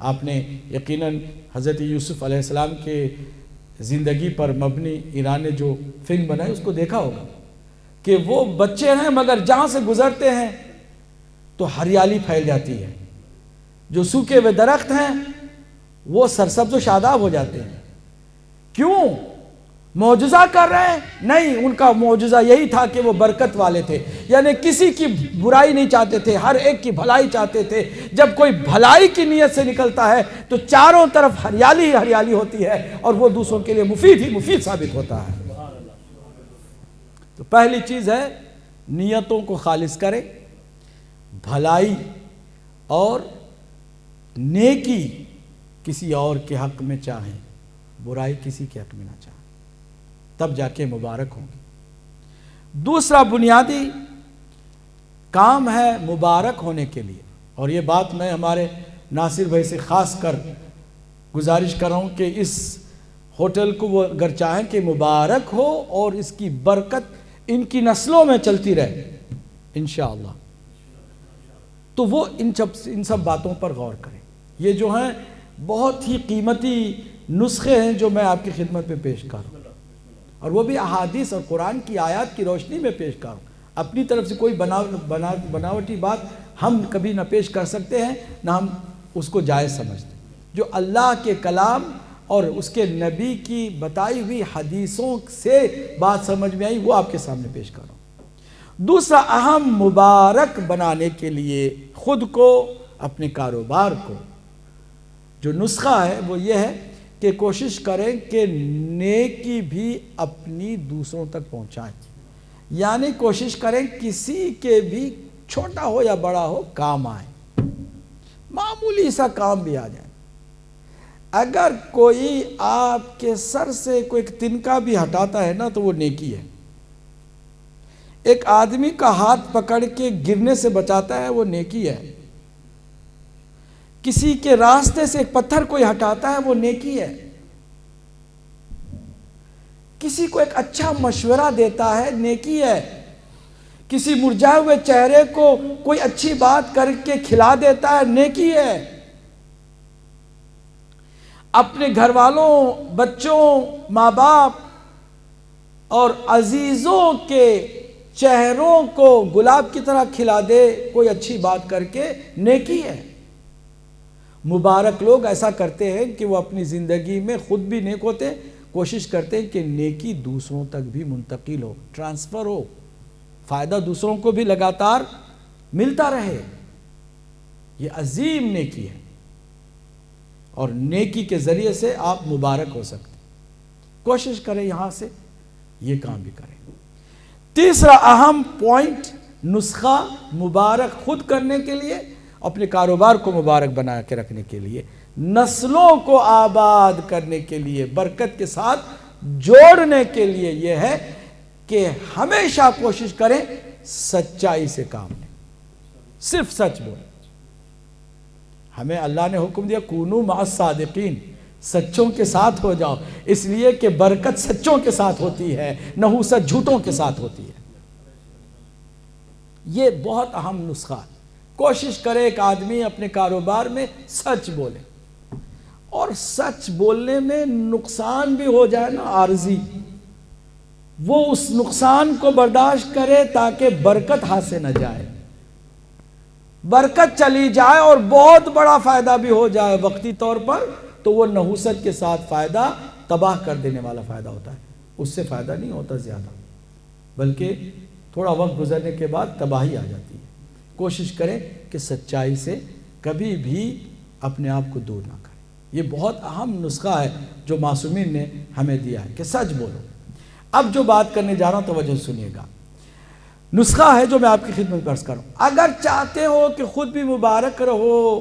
آپ نے یقیناً حضرت یوسف علیہ السلام کے زندگی پر مبنی ایران نے جو فلم بنائی اس کو دیکھا ہوگا کہ وہ بچے ہیں مگر جہاں سے گزرتے ہیں تو ہریالی پھیل جاتی ہے. جو سوکھے ہوئے درخت ہیں وہ سرسبز و شاداب ہو جاتے ہیں. کیوں؟ معجزہ کر رہے ہیں؟ نہیں، ان کا معجزہ یہی تھا کہ وہ برکت والے تھے، یعنی کسی کی برائی نہیں چاہتے تھے، ہر ایک کی بھلائی چاہتے تھے. جب کوئی بھلائی کی نیت سے نکلتا ہے تو چاروں طرف ہریالی ہی ہریالی ہوتی ہے اور وہ دوسروں کے لیے مفید ہی مفید ثابت ہوتا ہے. تو پہلی چیز ہے نیتوں کو خالص کریں، بھلائی اور نیکی کسی اور کے حق میں چاہیں، برائی کسی کے حق میں نہ چاہیں، تب جا کے مبارک ہوں گے. دوسرا بنیادی کام ہے مبارک ہونے کے لیے، اور یہ بات میں ہمارے ناصر بھائی سے خاص کر گزارش کر رہا ہوں کہ اس ہوٹل کو وہ اگر چاہیں کہ مبارک ہو اور اس کی برکت ان کی نسلوں میں چلتی رہے انشاءاللہ، تو وہ ان سب باتوں پر غور کریں۔ یہ جو ہیں بہت ہی قیمتی نسخے ہیں جو میں آپ کی خدمت میں پیش کر رہا ہوں، اور وہ بھی احادیث اور قرآن کی آیات کی روشنی میں پیش کر رہا ہوں۔ اپنی طرف سے کوئی بناوٹی بات ہم کبھی نہ پیش کر سکتے ہیں، نہ ہم اس کو جائز سمجھتے ہیں۔ جو اللہ کے کلام اور اس کے نبی کی بتائی ہوئی حدیثوں سے بات سمجھ میں آئی، وہ آپ کے سامنے پیش کر رہا ہوں۔ دوسرا اہم مبارک بنانے کے لیے خود کو، اپنے کاروبار کو، جو نسخہ ہے وہ یہ ہے کہ کوشش کریں کہ نیکی بھی اپنی دوسروں تک پہنچائیں، یعنی کوشش کریں کسی کے بھی چھوٹا ہو یا بڑا ہو کام آئے، معمولی سا کام بھی آ جائے۔ اگر کوئی آپ کے سر سے کوئی ایک تنکا بھی ہٹاتا ہے نا تو وہ نیکی ہے۔ ایک آدمی کا ہاتھ پکڑ کے گرنے سے بچاتا ہے، وہ نیکی ہے۔ کسی کے راستے سے ایک پتھر کوئی ہٹاتا ہے، وہ نیکی ہے۔ کسی کو ایک اچھا مشورہ دیتا ہے، نیکی ہے۔ کسی مرجھائے ہوئے چہرے کو کوئی اچھی بات کر کے کھلا دیتا ہے، نیکی ہے۔ اپنے گھر والوں، بچوں، ماں باپ اور عزیزوں کے چہروں کو گلاب کی طرح کھلا دے کوئی اچھی بات کر کے، نیکی ہے۔ مبارک لوگ ایسا کرتے ہیں کہ وہ اپنی زندگی میں خود بھی نیک ہوتے، کوشش کرتے ہیں کہ نیکی دوسروں تک بھی منتقل ہو، ٹرانسفر ہو، فائدہ دوسروں کو بھی لگاتار ملتا رہے۔ یہ عظیم نیکی ہے، اور نیکی کے ذریعے سے آپ مبارک ہو سکتے ہیں۔ کوشش کریں یہاں سے یہ کام بھی کریں۔ تیسرا اہم پوائنٹ، نسخہ مبارک خود کرنے کے لیے، اپنے کاروبار کو مبارک بنا کے رکھنے کے لیے، نسلوں کو آباد کرنے کے لیے، برکت کے ساتھ جوڑنے کے لیے، یہ ہے کہ ہمیشہ کوشش کریں سچائی سے کام لیں، صرف سچ بولیں۔ ہمیں اللہ نے حکم دیا کونوا مع الصادقین، سچوں کے ساتھ ہو جاؤ، اس لیے کہ برکت سچوں کے ساتھ ہوتی ہے، نحوست جھوٹوں کے ساتھ ہوتی ہے۔ یہ بہت اہم نسخہ ہے۔ کوشش کرے ایک آدمی اپنے کاروبار میں سچ بولے، اور سچ بولنے میں نقصان بھی ہو جائے نا عارضی، وہ اس نقصان کو برداشت کرے تاکہ برکت ہاتھ سے نہ جائے۔ برکت چلی جائے اور بہت بڑا فائدہ بھی ہو جائے وقتی طور پر، تو وہ نحوست کے ساتھ فائدہ تباہ کر دینے والا فائدہ ہوتا ہے، اس سے فائدہ نہیں ہوتا زیادہ، بلکہ تھوڑا وقت گزرنے کے بعد تباہی آ جاتی ہے۔ کوشش کریں کہ سچائی سے کبھی بھی اپنے آپ کو دور نہ کریں۔ یہ بہت اہم نسخہ ہے جو معصومین نے ہمیں دیا ہے کہ سچ بولو۔ اب جو بات کرنے جا رہا ہوں توجہ سنیے گا، نسخہ ہے جو میں آپ کی خدمت میں عرض کروں۔ اگر چاہتے ہو کہ خود بھی مبارک رہو،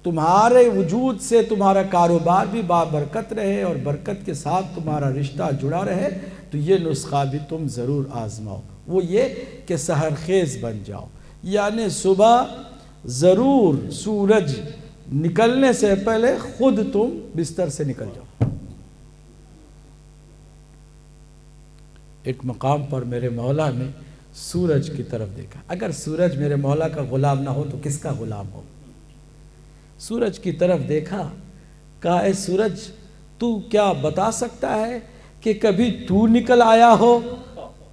تمہارے وجود سے تمہارا کاروبار بھی بابرکت رہے اور برکت کے ساتھ تمہارا رشتہ جڑا رہے، تو یہ نسخہ بھی تم ضرور آزماؤ۔ وہ یہ کہ سحر خیز بن جاؤ، یعنی صبح ضرور سورج نکلنے سے پہلے خود تم بستر سے نکل جاؤ۔ ایک مقام پر میرے مولا نے سورج کی طرف دیکھا، اگر سورج میرے مولا کا غلام نہ ہو تو کس کا غلام ہو؟ سورج کی طرف دیکھا، کہا اے سورج، تو کیا بتا سکتا ہے کہ کبھی تو نکل آیا ہو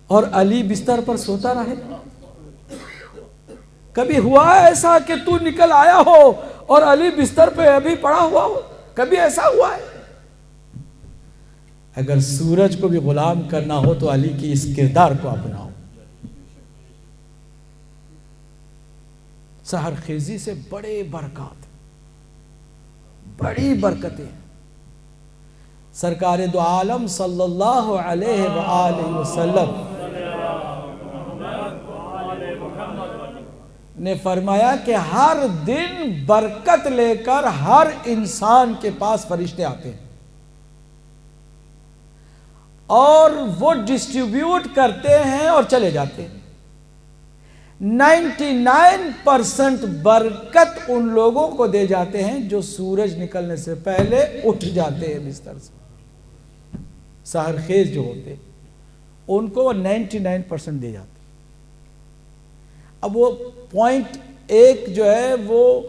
اور علی بستر پر سوتا رہے؟ کبھی ہوا ایسا کہ تو نکل آیا ہو اور علی بستر پہ ابھی پڑا ہوا ہو؟ کبھی ایسا ہوا ہے؟ اگر سورج کو بھی غلام کرنا ہو تو علی کی اس کردار کو اپناؤ۔ سحر خیزی سے بڑے برکات، بڑی برکتیں۔ سرکار دو عالم صلی اللہ علیہ وآلہ وسلم نے فرمایا کہ ہر دن برکت لے کر ہر انسان کے پاس فرشتے آتے ہیں اور وہ ڈسٹریبیوٹ کرتے ہیں اور چلے جاتے ہیں۔ 99% برکت ان لوگوں کو دے جاتے ہیں جو سورج نکلنے سے پہلے اٹھ جاتے ہیں بستر سے، سحر خیز جو ہوتے، ان کو 99% دے جاتے. اب وہ 0.1 جو ہے وہ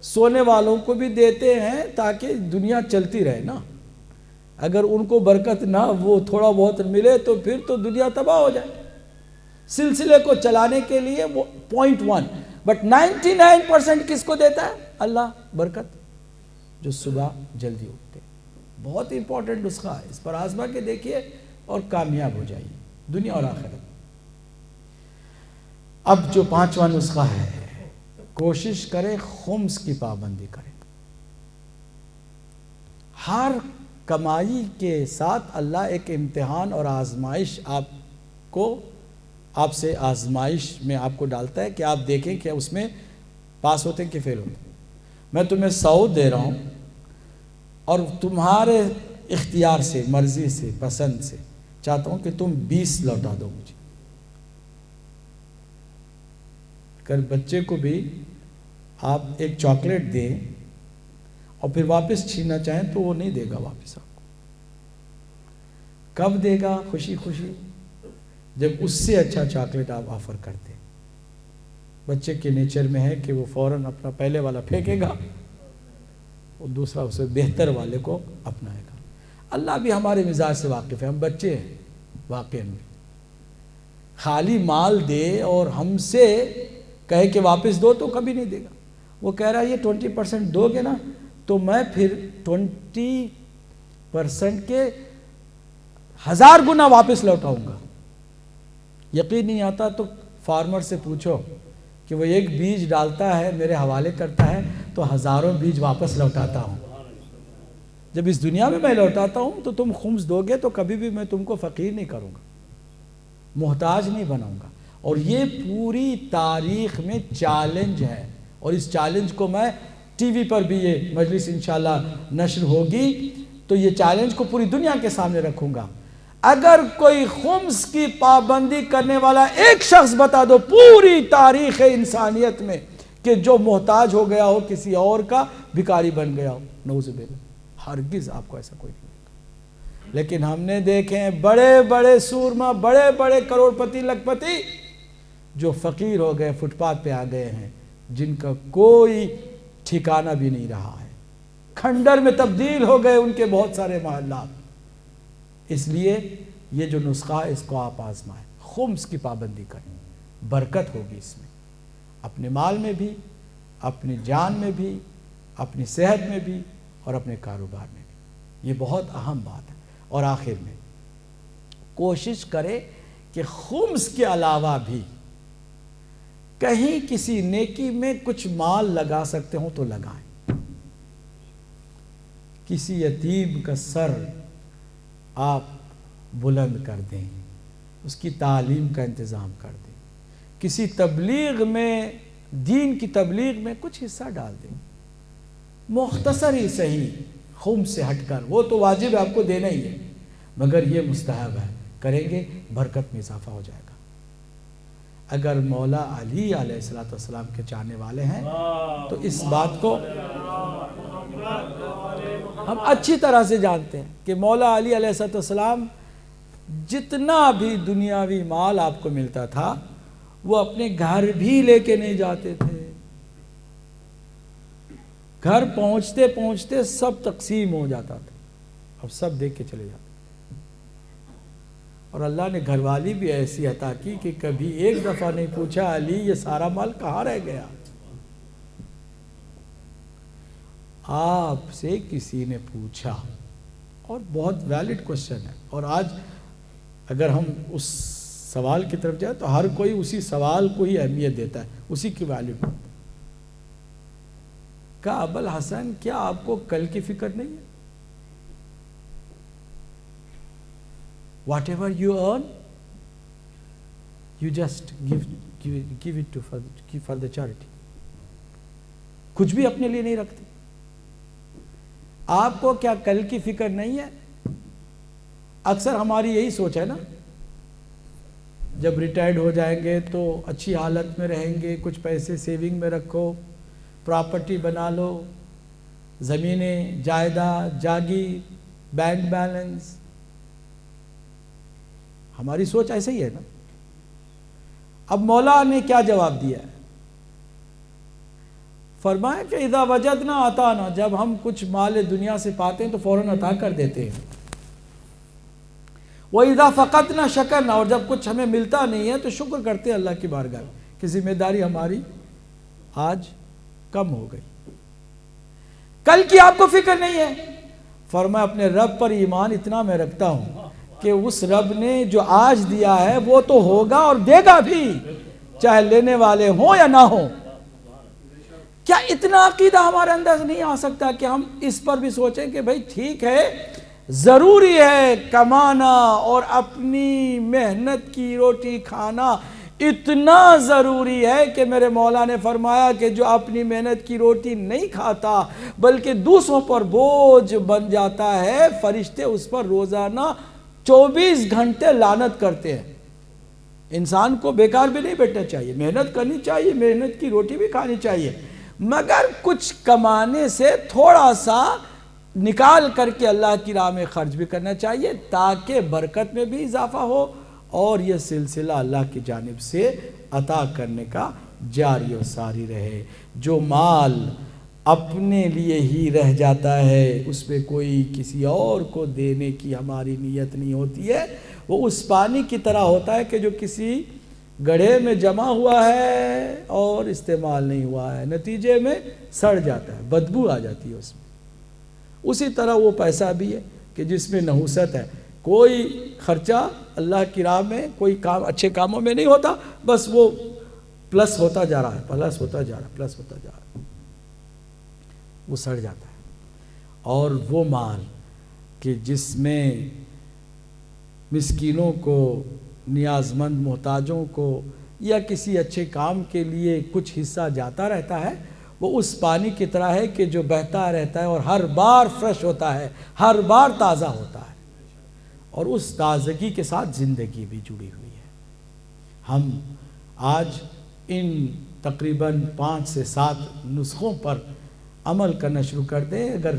سونے والوں کو بھی دیتے ہیں تاکہ دنیا چلتی رہے نا. اگر ان کو برکت نہ وہ تھوڑا بہت ملے تو پھر تو دنیا تباہ ہو جائے. سلسلے کو چلانے کے لیے وہ 0.1 بٹ 99% کس کو دیتا ہے؟ اللہ برکت جو صبح جلدی اٹھتے. بہت امپورٹنٹ نسخہ ہے, اس پر آزما کے دیکھیے اور کامیاب ہو جائیے دنیا اور آخرت. اب جو 5واں نسخہ ہے, کوشش کریں خمس کی پابندی کریں. ہر کمائی کے ساتھ اللہ ایک امتحان اور آزمائش آپ سے آزمائش میں آپ کو ڈالتا ہے کہ آپ دیکھیں کہ اس میں پاس ہوتے ہیں کہ فیل ہوتے ہیں. میں تمہیں 100 دے رہا ہوں اور تمہارے اختیار سے, مرضی سے, پسند سے چاہتا ہوں کہ تم 20 لوٹا دو مجھے. اگر بچے کو بھی آپ ایک چاکلیٹ دیں اور پھر واپس چھیننا چاہیں تو وہ نہیں دے گا واپس آپ کو. کب دے گا؟ خوشی خوشی, جب اس سے اچھا چاکلیٹ آپ آفر کرتے. بچے کے نیچر میں ہے کہ وہ فوراً اپنا پہلے والا پھینکے گا اور دوسرا اسے بہتر والے کو اپنائے گا. اللہ بھی ہمارے مزاج سے واقف ہے, ہم بچے ہیں واقعی میں. خالی مال دے اور ہم سے کہے کہ واپس دو تو کبھی نہیں دے گا. وہ کہہ رہا ہے یہ 20% دو گے نا تو میں پھر 20% کے 1000 گنا واپس لوٹاؤں گا. یقین نہیں آتا تو فارمر سے پوچھو کہ وہ ایک بیج ڈالتا ہے, میرے حوالے کرتا ہے تو 1000 بیج واپس لوٹاتا ہوں. جب اس دنیا میں میں لوٹاتا ہوں تو تم خمس دو گے تو کبھی بھی میں تم کو فقیر نہیں کروں گا, محتاج نہیں بناؤں گا. اور یہ پوری تاریخ میں چیلنج ہے, اور اس چیلنج کو میں ٹی وی پر بھی, یہ مجلس انشاءاللہ نشر ہوگی تو یہ چیلنج کو پوری دنیا کے سامنے رکھوں گا. اگر کوئی خمس کی پابندی کرنے والا ایک شخص بتا دو پوری تاریخ انسانیت میں کہ جو محتاج ہو گیا ہو کسی اور کا, بھکاری بن گیا ہو, نعوذ باللہ, ہرگز آپ کو ایسا کوئی نہیں ملے گا. لیکن ہم نے دیکھے ہیں بڑے بڑے سورما, بڑے بڑے کروڑ پتی لکھ پتی جو فقیر ہو گئے, فٹ پاتھ پہ آ گئے ہیں, جن کا کوئی ٹھکانہ بھی نہیں رہا ہے, کھنڈر میں تبدیل ہو گئے ان کے بہت سارے محلات. اس لیے یہ جو نسخہ ہے اس کو آپ آزمائیں, خمس کی پابندی کریں, برکت ہوگی اس میں, اپنے مال میں بھی, اپنی جان میں بھی, اپنی صحت میں بھی اور اپنے کاروبار میں بھی. یہ بہت اہم بات ہے. اور آخر میں کوشش کرے کہ خمس کے علاوہ بھی کہیں کسی نیکی میں کچھ مال لگا سکتے ہوں تو لگائیں. کسی یتیم کا سر آپ بلند کر دیں, اس کی تعلیم کا انتظام کر دیں, کسی تبلیغ میں, دین کی تبلیغ میں کچھ حصہ ڈال دیں, مختصر ہی صحیح, خمس سے ہٹ کر. وہ تو واجب ہے, آپ کو دینا ہی ہے, مگر یہ مستحب ہے, کریں گے برکت میں اضافہ ہو جائے گا. اگر مولا علی علیہ السلام کے چاہنے والے ہیں تو اس بات کو ہم اچھی طرح سے جانتے ہیں کہ مولا علی علیہ السلام جتنا بھی دنیاوی مال آپ کو ملتا تھا وہ اپنے گھر بھی لے کے نہیں جاتے تھے. گھر پہنچتے پہنچتے سب تقسیم ہو جاتا تھا, اب سب دیکھ کے چلے جاتے. اور اللہ نے گھر والی بھی ایسی عطا کی کہ کبھی ایک دفعہ نہیں پوچھا علی یہ سارا مال کہاں رہ گیا. آپ سے کسی نے پوچھا, اور بہت ویلڈ کوشچن ہے, اور آج اگر ہم اس سوال کی طرف جائیں تو ہر کوئی اسی سوال کو ہی اہمیت دیتا ہے, اسی کی ویلیو. کہا ابو الحسن کیا آپ کو کل کی فکر نہیں ہے؟ Whatever you earn, you just give it for the charity. کچھ بھی اپنے لیے نہیں رکھتے. آپ کو کیا کل کی فکر نہیں ہے؟ اکثر ہماری یہی سوچ ہے نا, جب ریٹائرڈ ہو جائیں گے تو اچھی حالت میں رہیں گے, کچھ پیسے سیونگ میں رکھو, پراپرٹی بنا لو, زمینیں, جائیداد, جاگیر, بینک بیلنس. ہماری سوچ ایسے ہی ہے نا. اب مولا نے کیا جواب دیا ہے؟ فرمایا کہ اذا وجدنا عطانا، جب ہم کچھ مال دنیا سے پاتے ہیں تو فوراً عطا کر دیتے ہیں. وَإِذَا فَقَدْنَا شَكَرْنَا، اور جب کچھ ہمیں ملتا نہیں ہے تو شکر کرتے ہیں اللہ کی بارگاہ کہ ذمہ داری ہماری آج کم ہو گئی. کل کی آپ کو فکر نہیں ہے. فرمایا اپنے رب پر ایمان اتنا میں رکھتا ہوں کہ اس رب نے جو آج دیا ہے وہ تو ہوگا اور دے گا بھی، چاہے لینے والے ہوں یا نہ ہوں. کیا اتنا عقیدہ ہمارے اندر نہیں آ سکتا کہ ہم اس پر بھی سوچیں کہ بھئی ٹھیک ہے، ضروری ہے کمانا اور اپنی محنت کی روٹی کھانا اتنا ضروری ہے کہ میرے مولا نے فرمایا کہ جو اپنی محنت کی روٹی نہیں کھاتا بلکہ دوسروں پر بوجھ بن جاتا ہے، فرشتے اس پر روزانہ 24 گھنٹے لعنت کرتے ہیں. انسان کو بیکار بھی نہیں بیٹھنا چاہیے، محنت کرنی چاہیے، محنت کی روٹی بھی کھانی چاہیے، مگر کچھ کمانے سے تھوڑا سا نکال کر کے اللہ کی راہ میں خرچ بھی کرنا چاہیے تاکہ برکت میں بھی اضافہ ہو اور یہ سلسلہ اللہ کی جانب سے عطا کرنے کا جاری و ساری رہے. جو مال اپنے لیے ہی رہ جاتا ہے اس پہ کوئی کسی اور کو دینے کی ہماری نیت نہیں ہوتی ہے، وہ اس پانی کی طرح ہوتا ہے کہ جو کسی گڑھے میں جمع ہوا ہے اور استعمال نہیں ہوا ہے، نتیجے میں سڑ جاتا ہے، بدبو آ جاتی ہے اس میں. اسی طرح وہ پیسہ بھی ہے کہ جس میں نحوست ہے، کوئی خرچہ اللہ کی راہ میں کوئی کام اچھے کاموں میں نہیں ہوتا، بس وہ پلس ہوتا جا رہا ہے، پلس ہوتا جا رہا ہے، پلس ہوتا جا رہا ہے، وہ سڑ جاتا ہے. اور وہ مال کہ جس میں مسکینوں کو، نیاز مند محتاجوں کو یا کسی اچھے کام کے لیے کچھ حصہ جاتا رہتا ہے، وہ اس پانی کی طرح ہے کہ جو بہتا رہتا ہے اور ہر بار فریش ہوتا ہے، ہر بار تازہ ہوتا ہے، اور اس تازگی کے ساتھ زندگی بھی جڑی ہوئی ہے. ہم آج ان تقریباً 5 سے 7 نسخوں پر عمل کرنا شروع کر دیں. اگر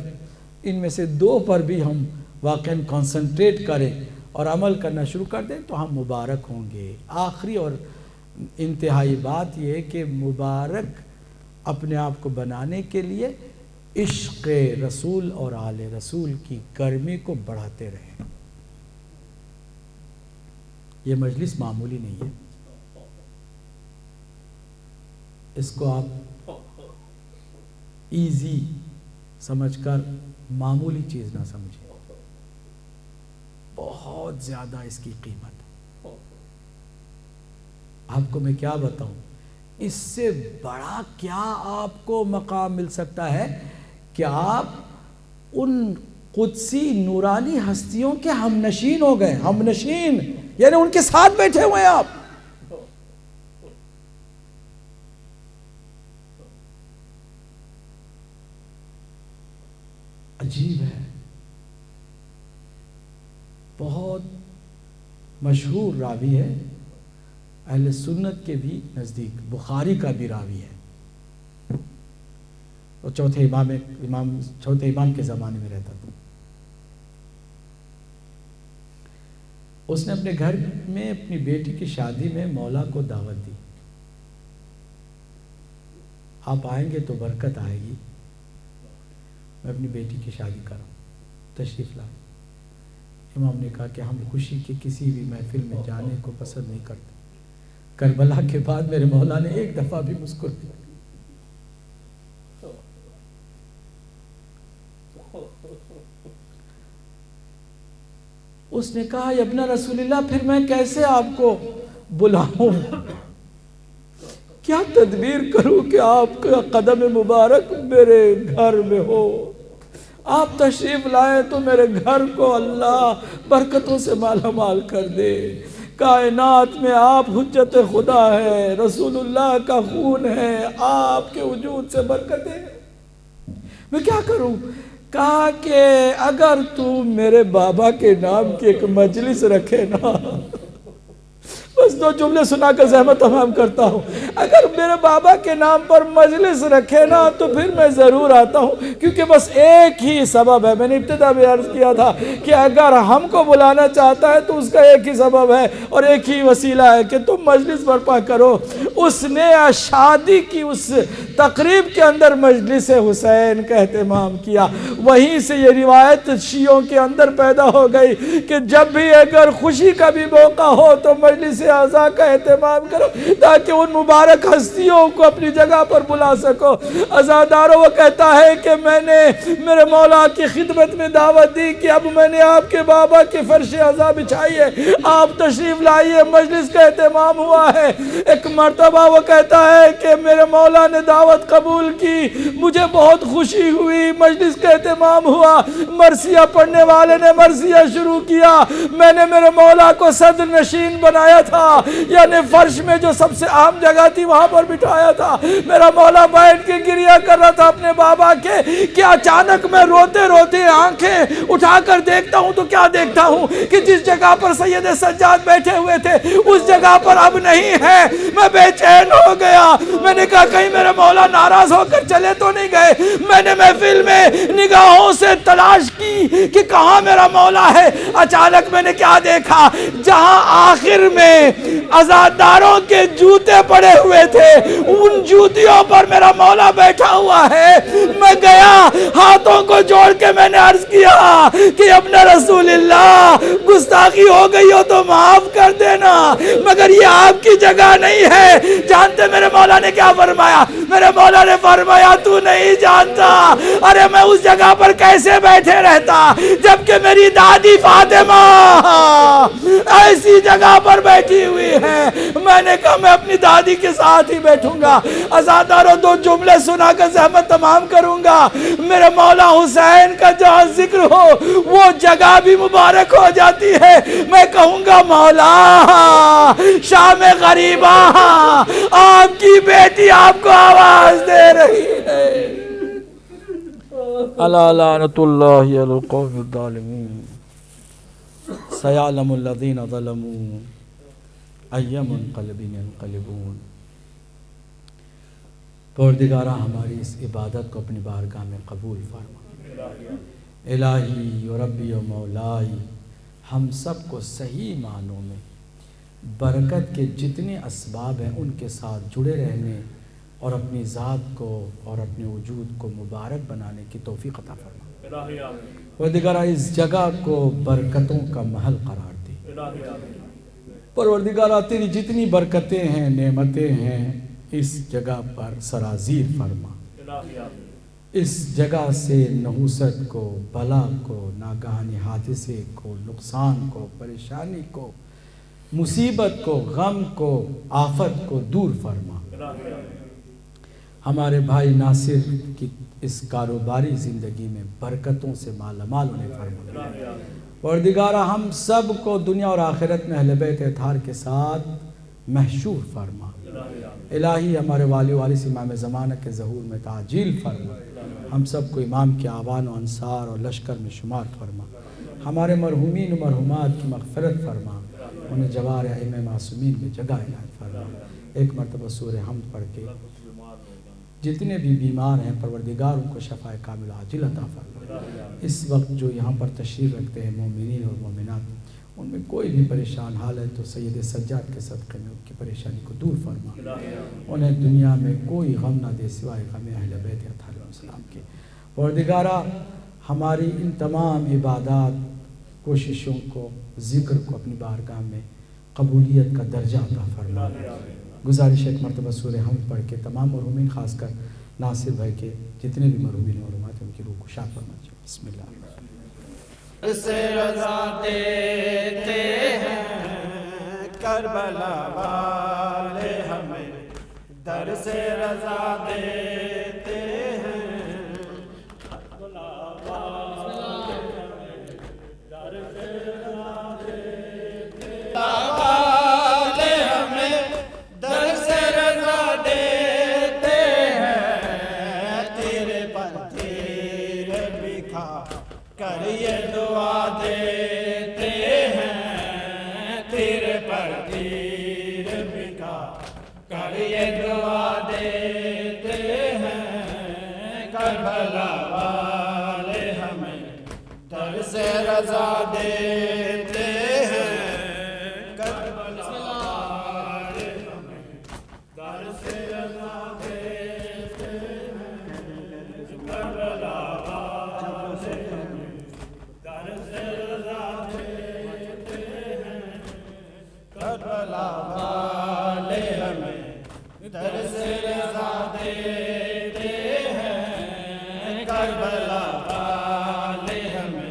ان میں سے 2 پر بھی ہم واقعاً کنسنٹریٹ کریں اور عمل کرنا شروع کر دیں تو ہم مبارک ہوں گے. آخری اور انتہائی بات یہ ہے کہ مبارک اپنے آپ کو بنانے کے لیے عشق رسول اور آل رسول کی گرمی کو بڑھاتے رہیں. یہ مجلس معمولی نہیں ہے، اس کو آپ ایزی سمجھ کر معمولی چیز نہ سمجھیں، بہت زیادہ اس کی قیمت ہے. آپ کو میں کیا بتاؤں، اس سے بڑا کیا آپ کو مقام مل سکتا ہے کہ آپ ان قدسی نورانی ہستیوں کے ہم نشین ہو گئے. ہم نشین یعنی ان کے ساتھ بیٹھے ہوئے ہیں آپ. عجیب ہے. بہت مشہور راوی ہے اہل سنت کے بھی نزدیک، بخاری کا بھی راوی ہے، وہ چوتھے امام کے زمانے میں رہتا تھا. اس نے اپنے گھر میں اپنی بیٹی کی شادی میں مولا کو دعوت دی، آپ آئیں گے تو برکت آئے گی، میں اپنی بیٹی کی شادی کروں، تشریف لائیں. امام نے کہا کہ ہم خوشی کے کسی بھی محفل میں جانے کو پسند نہیں کرتے. کربلا کے بعد میرے مولا نے ایک دفعہ بھی مسکرایا. اس نے کہا یا ابن رسول اللہ پھر میں کیسے آپ کو بلاؤں، کیا تدبیر کروں کہ آپ کا قدم مبارک میرے گھر میں ہو، آپ تشریف لائیں تو میرے گھر کو اللہ برکتوں سے مالا مال کر دے. کائنات میں آپ حجت خدا ہے، رسول اللہ کا خون ہے، آپ کے وجود سے برکتیں. میں کیا کروں؟ کہا کہ اگر تو میرے بابا کے نام کی ایک مجلس رکھے نا بس 2 جملے سنا کر زحمت تمام کرتا ہوں. اگر میرے بابا کے نام پر مجلس رکھے نا تو پھر میں ضرور آتا ہوں، کیونکہ بس ایک ہی سبب ہے. میں نے ابتدا میں عرض کیا تھا کہ اگر ہم کو بلانا چاہتا ہے تو اس کا ایک ہی سبب ہے اور ایک ہی وسیلہ ہے کہ تم مجلس برپا کرو. اس نے شادی کی اس تقریب کے اندر مجلس حسین کا اہتمام کیا. وہیں سے یہ روایت شیعوں کے اندر پیدا ہو گئی کہ جب بھی اگر خوشی کا بھی موقع ہو تو مجلس اعزا کا اہتمام کرو تاکہ ان مبارک ہستیوں کو اپنی جگہ پر بلا سکو. عزاداروں وہ کہتا ہے کہ میں نے میرے مولا کی خدمت میں دعوت دی کہ اب میں نے آپ کے بابا کے فرش اعزا بچھائی ہے، آپ تشریف لائیے، مجلس کا اہتمام ہوا ہے. ایک مرتبہ وہ کہتا ہے کہ میرے مولا نے دعوت قبول کی، مجھے بہت خوشی ہوئی، مجلس کا اہتمام ہوا، مرثیہ پڑھنے والے نے مرثیہ شروع کیا. میں نے میرے مولا کو صدر نشین بنایا تھا، یعنی فرش میں جو سب سے عام جگہ تھی وہاں پر بٹھایا تھا. میرا مولا بیٹھ کے گریہ کر رہا تھا اپنے بابا کے کہ اچانک میں روتے روتے آنکھیں اٹھا کر دیکھتا ہوں تو کیا دیکھتا ہوں کہ جس جگہ پر سید سجاد بیٹھے ہوئے تھے اس جگہ پر اب نہیں ہے. میں بے چین ہو گیا. میں نے کہا کہیں میرے مولا ناراض ہو کر چلے تو نہیں گئے. میں نے محفل میں نگاہوں سے تلاش کی کہ کہاں میرا مولا ہے. اچانک میں نے کیا دیکھا، جہاں آخر میں عزاداروں کے جوتے پڑے ہوئے تھے ان جوتیوں پر میرا مولا بیٹھا ہوا ہے. میں گیا، ہاتھوں کو جوڑ کے میں نے عرض کیا کہ ابن رسول اللہ گستاخی ہو گئی ہو تو معاف کر دینا، مگر یہ آپ کی جگہ نہیں ہے. جانتے میرے مولا نے کیا فرمایا؟ میرے مولا نے فرمایا تو نہیں جانتا، ارے میں اس جگہ پر کیسے بیٹھے رہتا جبکہ میری دادی فاطمہ ایسی جگہ پر بیٹھی ہوئی ہے. میں نے کہا میں اپنی دادی کے ساتھ ہی بیٹھوں گا. عزاداروں 2 جملے سنا کر زحمت تمام کروں گا. میرے مولا حسین کا جہاں ذکر ہو وہ جگہ بھی مبارک ہو جاتی ہے. میں کہوں گا مولا شام غریبہ آپ کی بیٹی آپ کو آواز دے رہی ہے. الا لعنت اللہ علی القوم الظالمین سیعلم الذین ظلموا ای منقلب ینقلبون. پروردگارہ ہماری اس عبادت کو اپنی بارگاہ میں قبول فرما. الہی و ربی و مولائی ہم سب کو صحیح معنوں میں برکت کے جتنے اسباب ہیں ان کے ساتھ جڑے رہنے اور اپنی ذات کو اور اپنے وجود کو مبارک بنانے کی توفیق عطا فرما. پروردگارہ اس جگہ کو برکتوں کا محل قرار دی. پروردگارہ تیری جتنی برکتیں ہیں نعمتیں ہیں اس جگہ پر سرازیر فرما. اس جگہ سے نحوست کو، بلا کو، ناگہانی حادثے کو، نقصان کو، پریشانی کو، مصیبت کو، غم کو، آفت کو دور فرما. ہمارے بھائی ناصر کی اس کاروباری زندگی میں برکتوں سے مالا مال انہیں فرما. پروردگارہ ہم سب کو دنیا اور آخرت میں اہل بیت اطہار کے ساتھ محشور فرما. الہی ہمارے والی وارث امام زمانہ کے ظہور میں تعجیل فرما. ہم سب کو امام کے آوان و انصار اور لشکر میں شمار فرما. ہمارے مرحومین و مرحومات کی مغفرت فرما. انہیں جوار ائمہ معصومین میں جگہ عنایت فرما. ایک مرتبہ سورہ حمد پڑھ کے جتنے بھی بیمار ہیں پروردگار ان کو شفاء کامل عاجل عطا فرما. اس وقت جو یہاں پر تشریف رکھتے ہیں مومنین اور مومنات ان میں کوئی بھی پریشان حال ہے تو سید سجاد کے صدقے میں ان کی پریشانی کو دور فرما. انہیں دنیا میں کوئی غم نہ دے سوائے غم اہل بیت اطہار علیہ السلام کے. پروردگارہ ہماری ان تمام عبادات کوششوں کو ذکر کو اپنی بارگاہ میں قبولیت کا درجہ عطا فرما. گزارش ایک مرتبہ سورہ حمد پڑھ کے تمام مرحومین خاص کر ناصر بھائی کے جتنے بھی مرحومین مرحومات ہیں ان کی روح کو شاد فرما. بسم اللہ. سے رضا دیتے ہیں کربلا والے ہمیں در سے رضا دیتے ہیں. دعا دیتے ہیں تیرے پر رضا دیتے ہیں کربلا والے ہمیں درس رضا دیتے ہیں کربلا والے ہمیں درس رضا دیتے ہیں کربلا والے ہمیں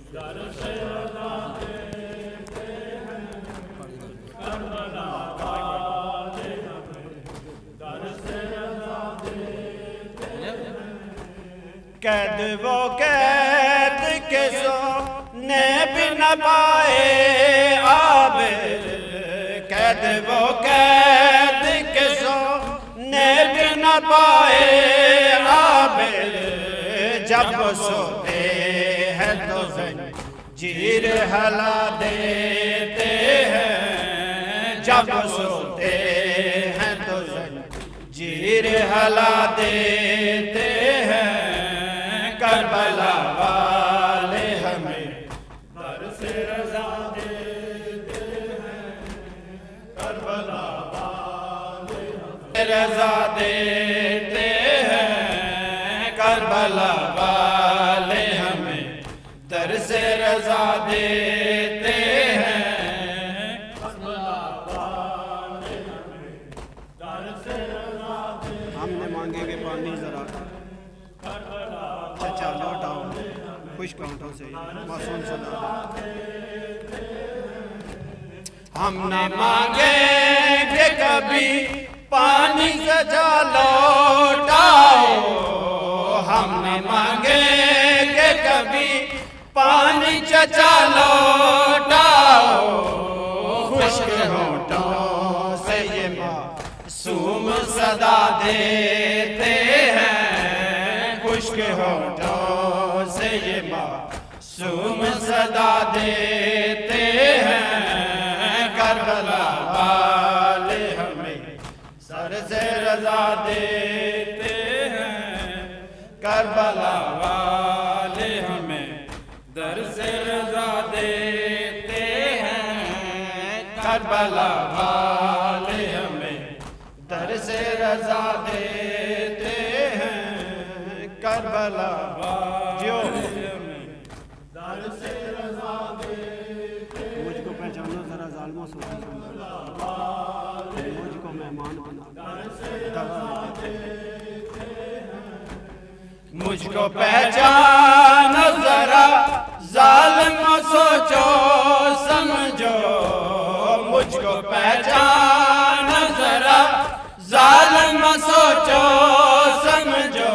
درس رضا دیتے ہیں کربلا والے ہمیں درس رضا دیتے ہیں قید وہ قید کے سونے بھی نہ پائے عابد قید وہ قید کے سونے بھی نہ پائے عابد جب وہ سوتے ہیں تو زنجیر ہلا دیتے ہیں جب وہ سوتے ہیں تو زنجیر ہلا دیتے ہیں کربلا والے ہمیں درس رضا دیتے ہیں کربلا والے ہمیں رضا دیتے ہیں کربلا والے ہمیں درس رضا دیتے ہیں کربلا والے ہمیں درس رضا دیتے ہیں ہم نے مانگے کہ پانی ذرا چچا لوٹاؤ خشک ہونٹوں سے معصوم صدا ہم نہ مانگیں کہ کبھی پانی چچا لوٹاؤ ہم نہ مانگیں کہ کبھی پانی چچا لوٹاؤ خشک ہونٹوں سے یہ معصوم صدا دیتے ہیں خشک ہونٹوں سے یہ معصوم صدا دیتے ہیں کربلا والے ہمیں سر سے رضا دیتے ہیں کربلا والے ہمیں در سے رضا دیتے ہیں کربلا والے ہمیں در سے رضا دیتے ہیں کربلا جو در سے رضا دیتے مجھ کو پہچانو ذرا ظالموں سے مجھ کو مہمان بنا مجھ کو پہچانو ذرا ظالموں سوچو سمجھو مجھ کو پہچانو ذرا ظالموں سوچو سمجھو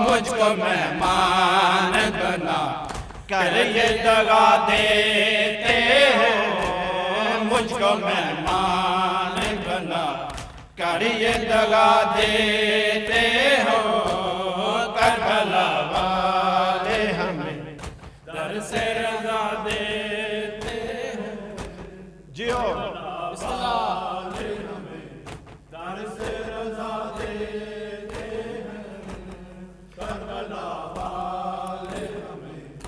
مجھ کو مہمان بنا کر یہ دغا دیتے ہو مجھ کو مہمان بنا کر یہ دغا دیتے ہو کربلا والے ہمیں در سے رضا دیتے ہیں جیو بسم اللہ ہمیں در سے رضا دیتے ہیں کربلا والے ہمیں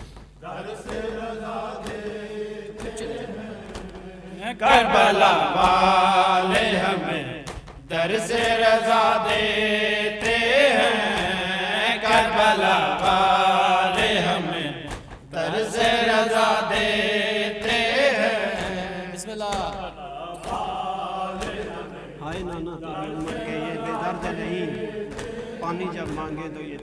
در سے رضا دیتے ہیں کربلا والے ہمیں در سے رضا دیتے ہیں کربلا والے ہمیں در سے رضا دیتے ہیں بسم اللہ ہائے نانا تیری امت کے یہ بے درد نہیں پانی جب مانگے تو یہ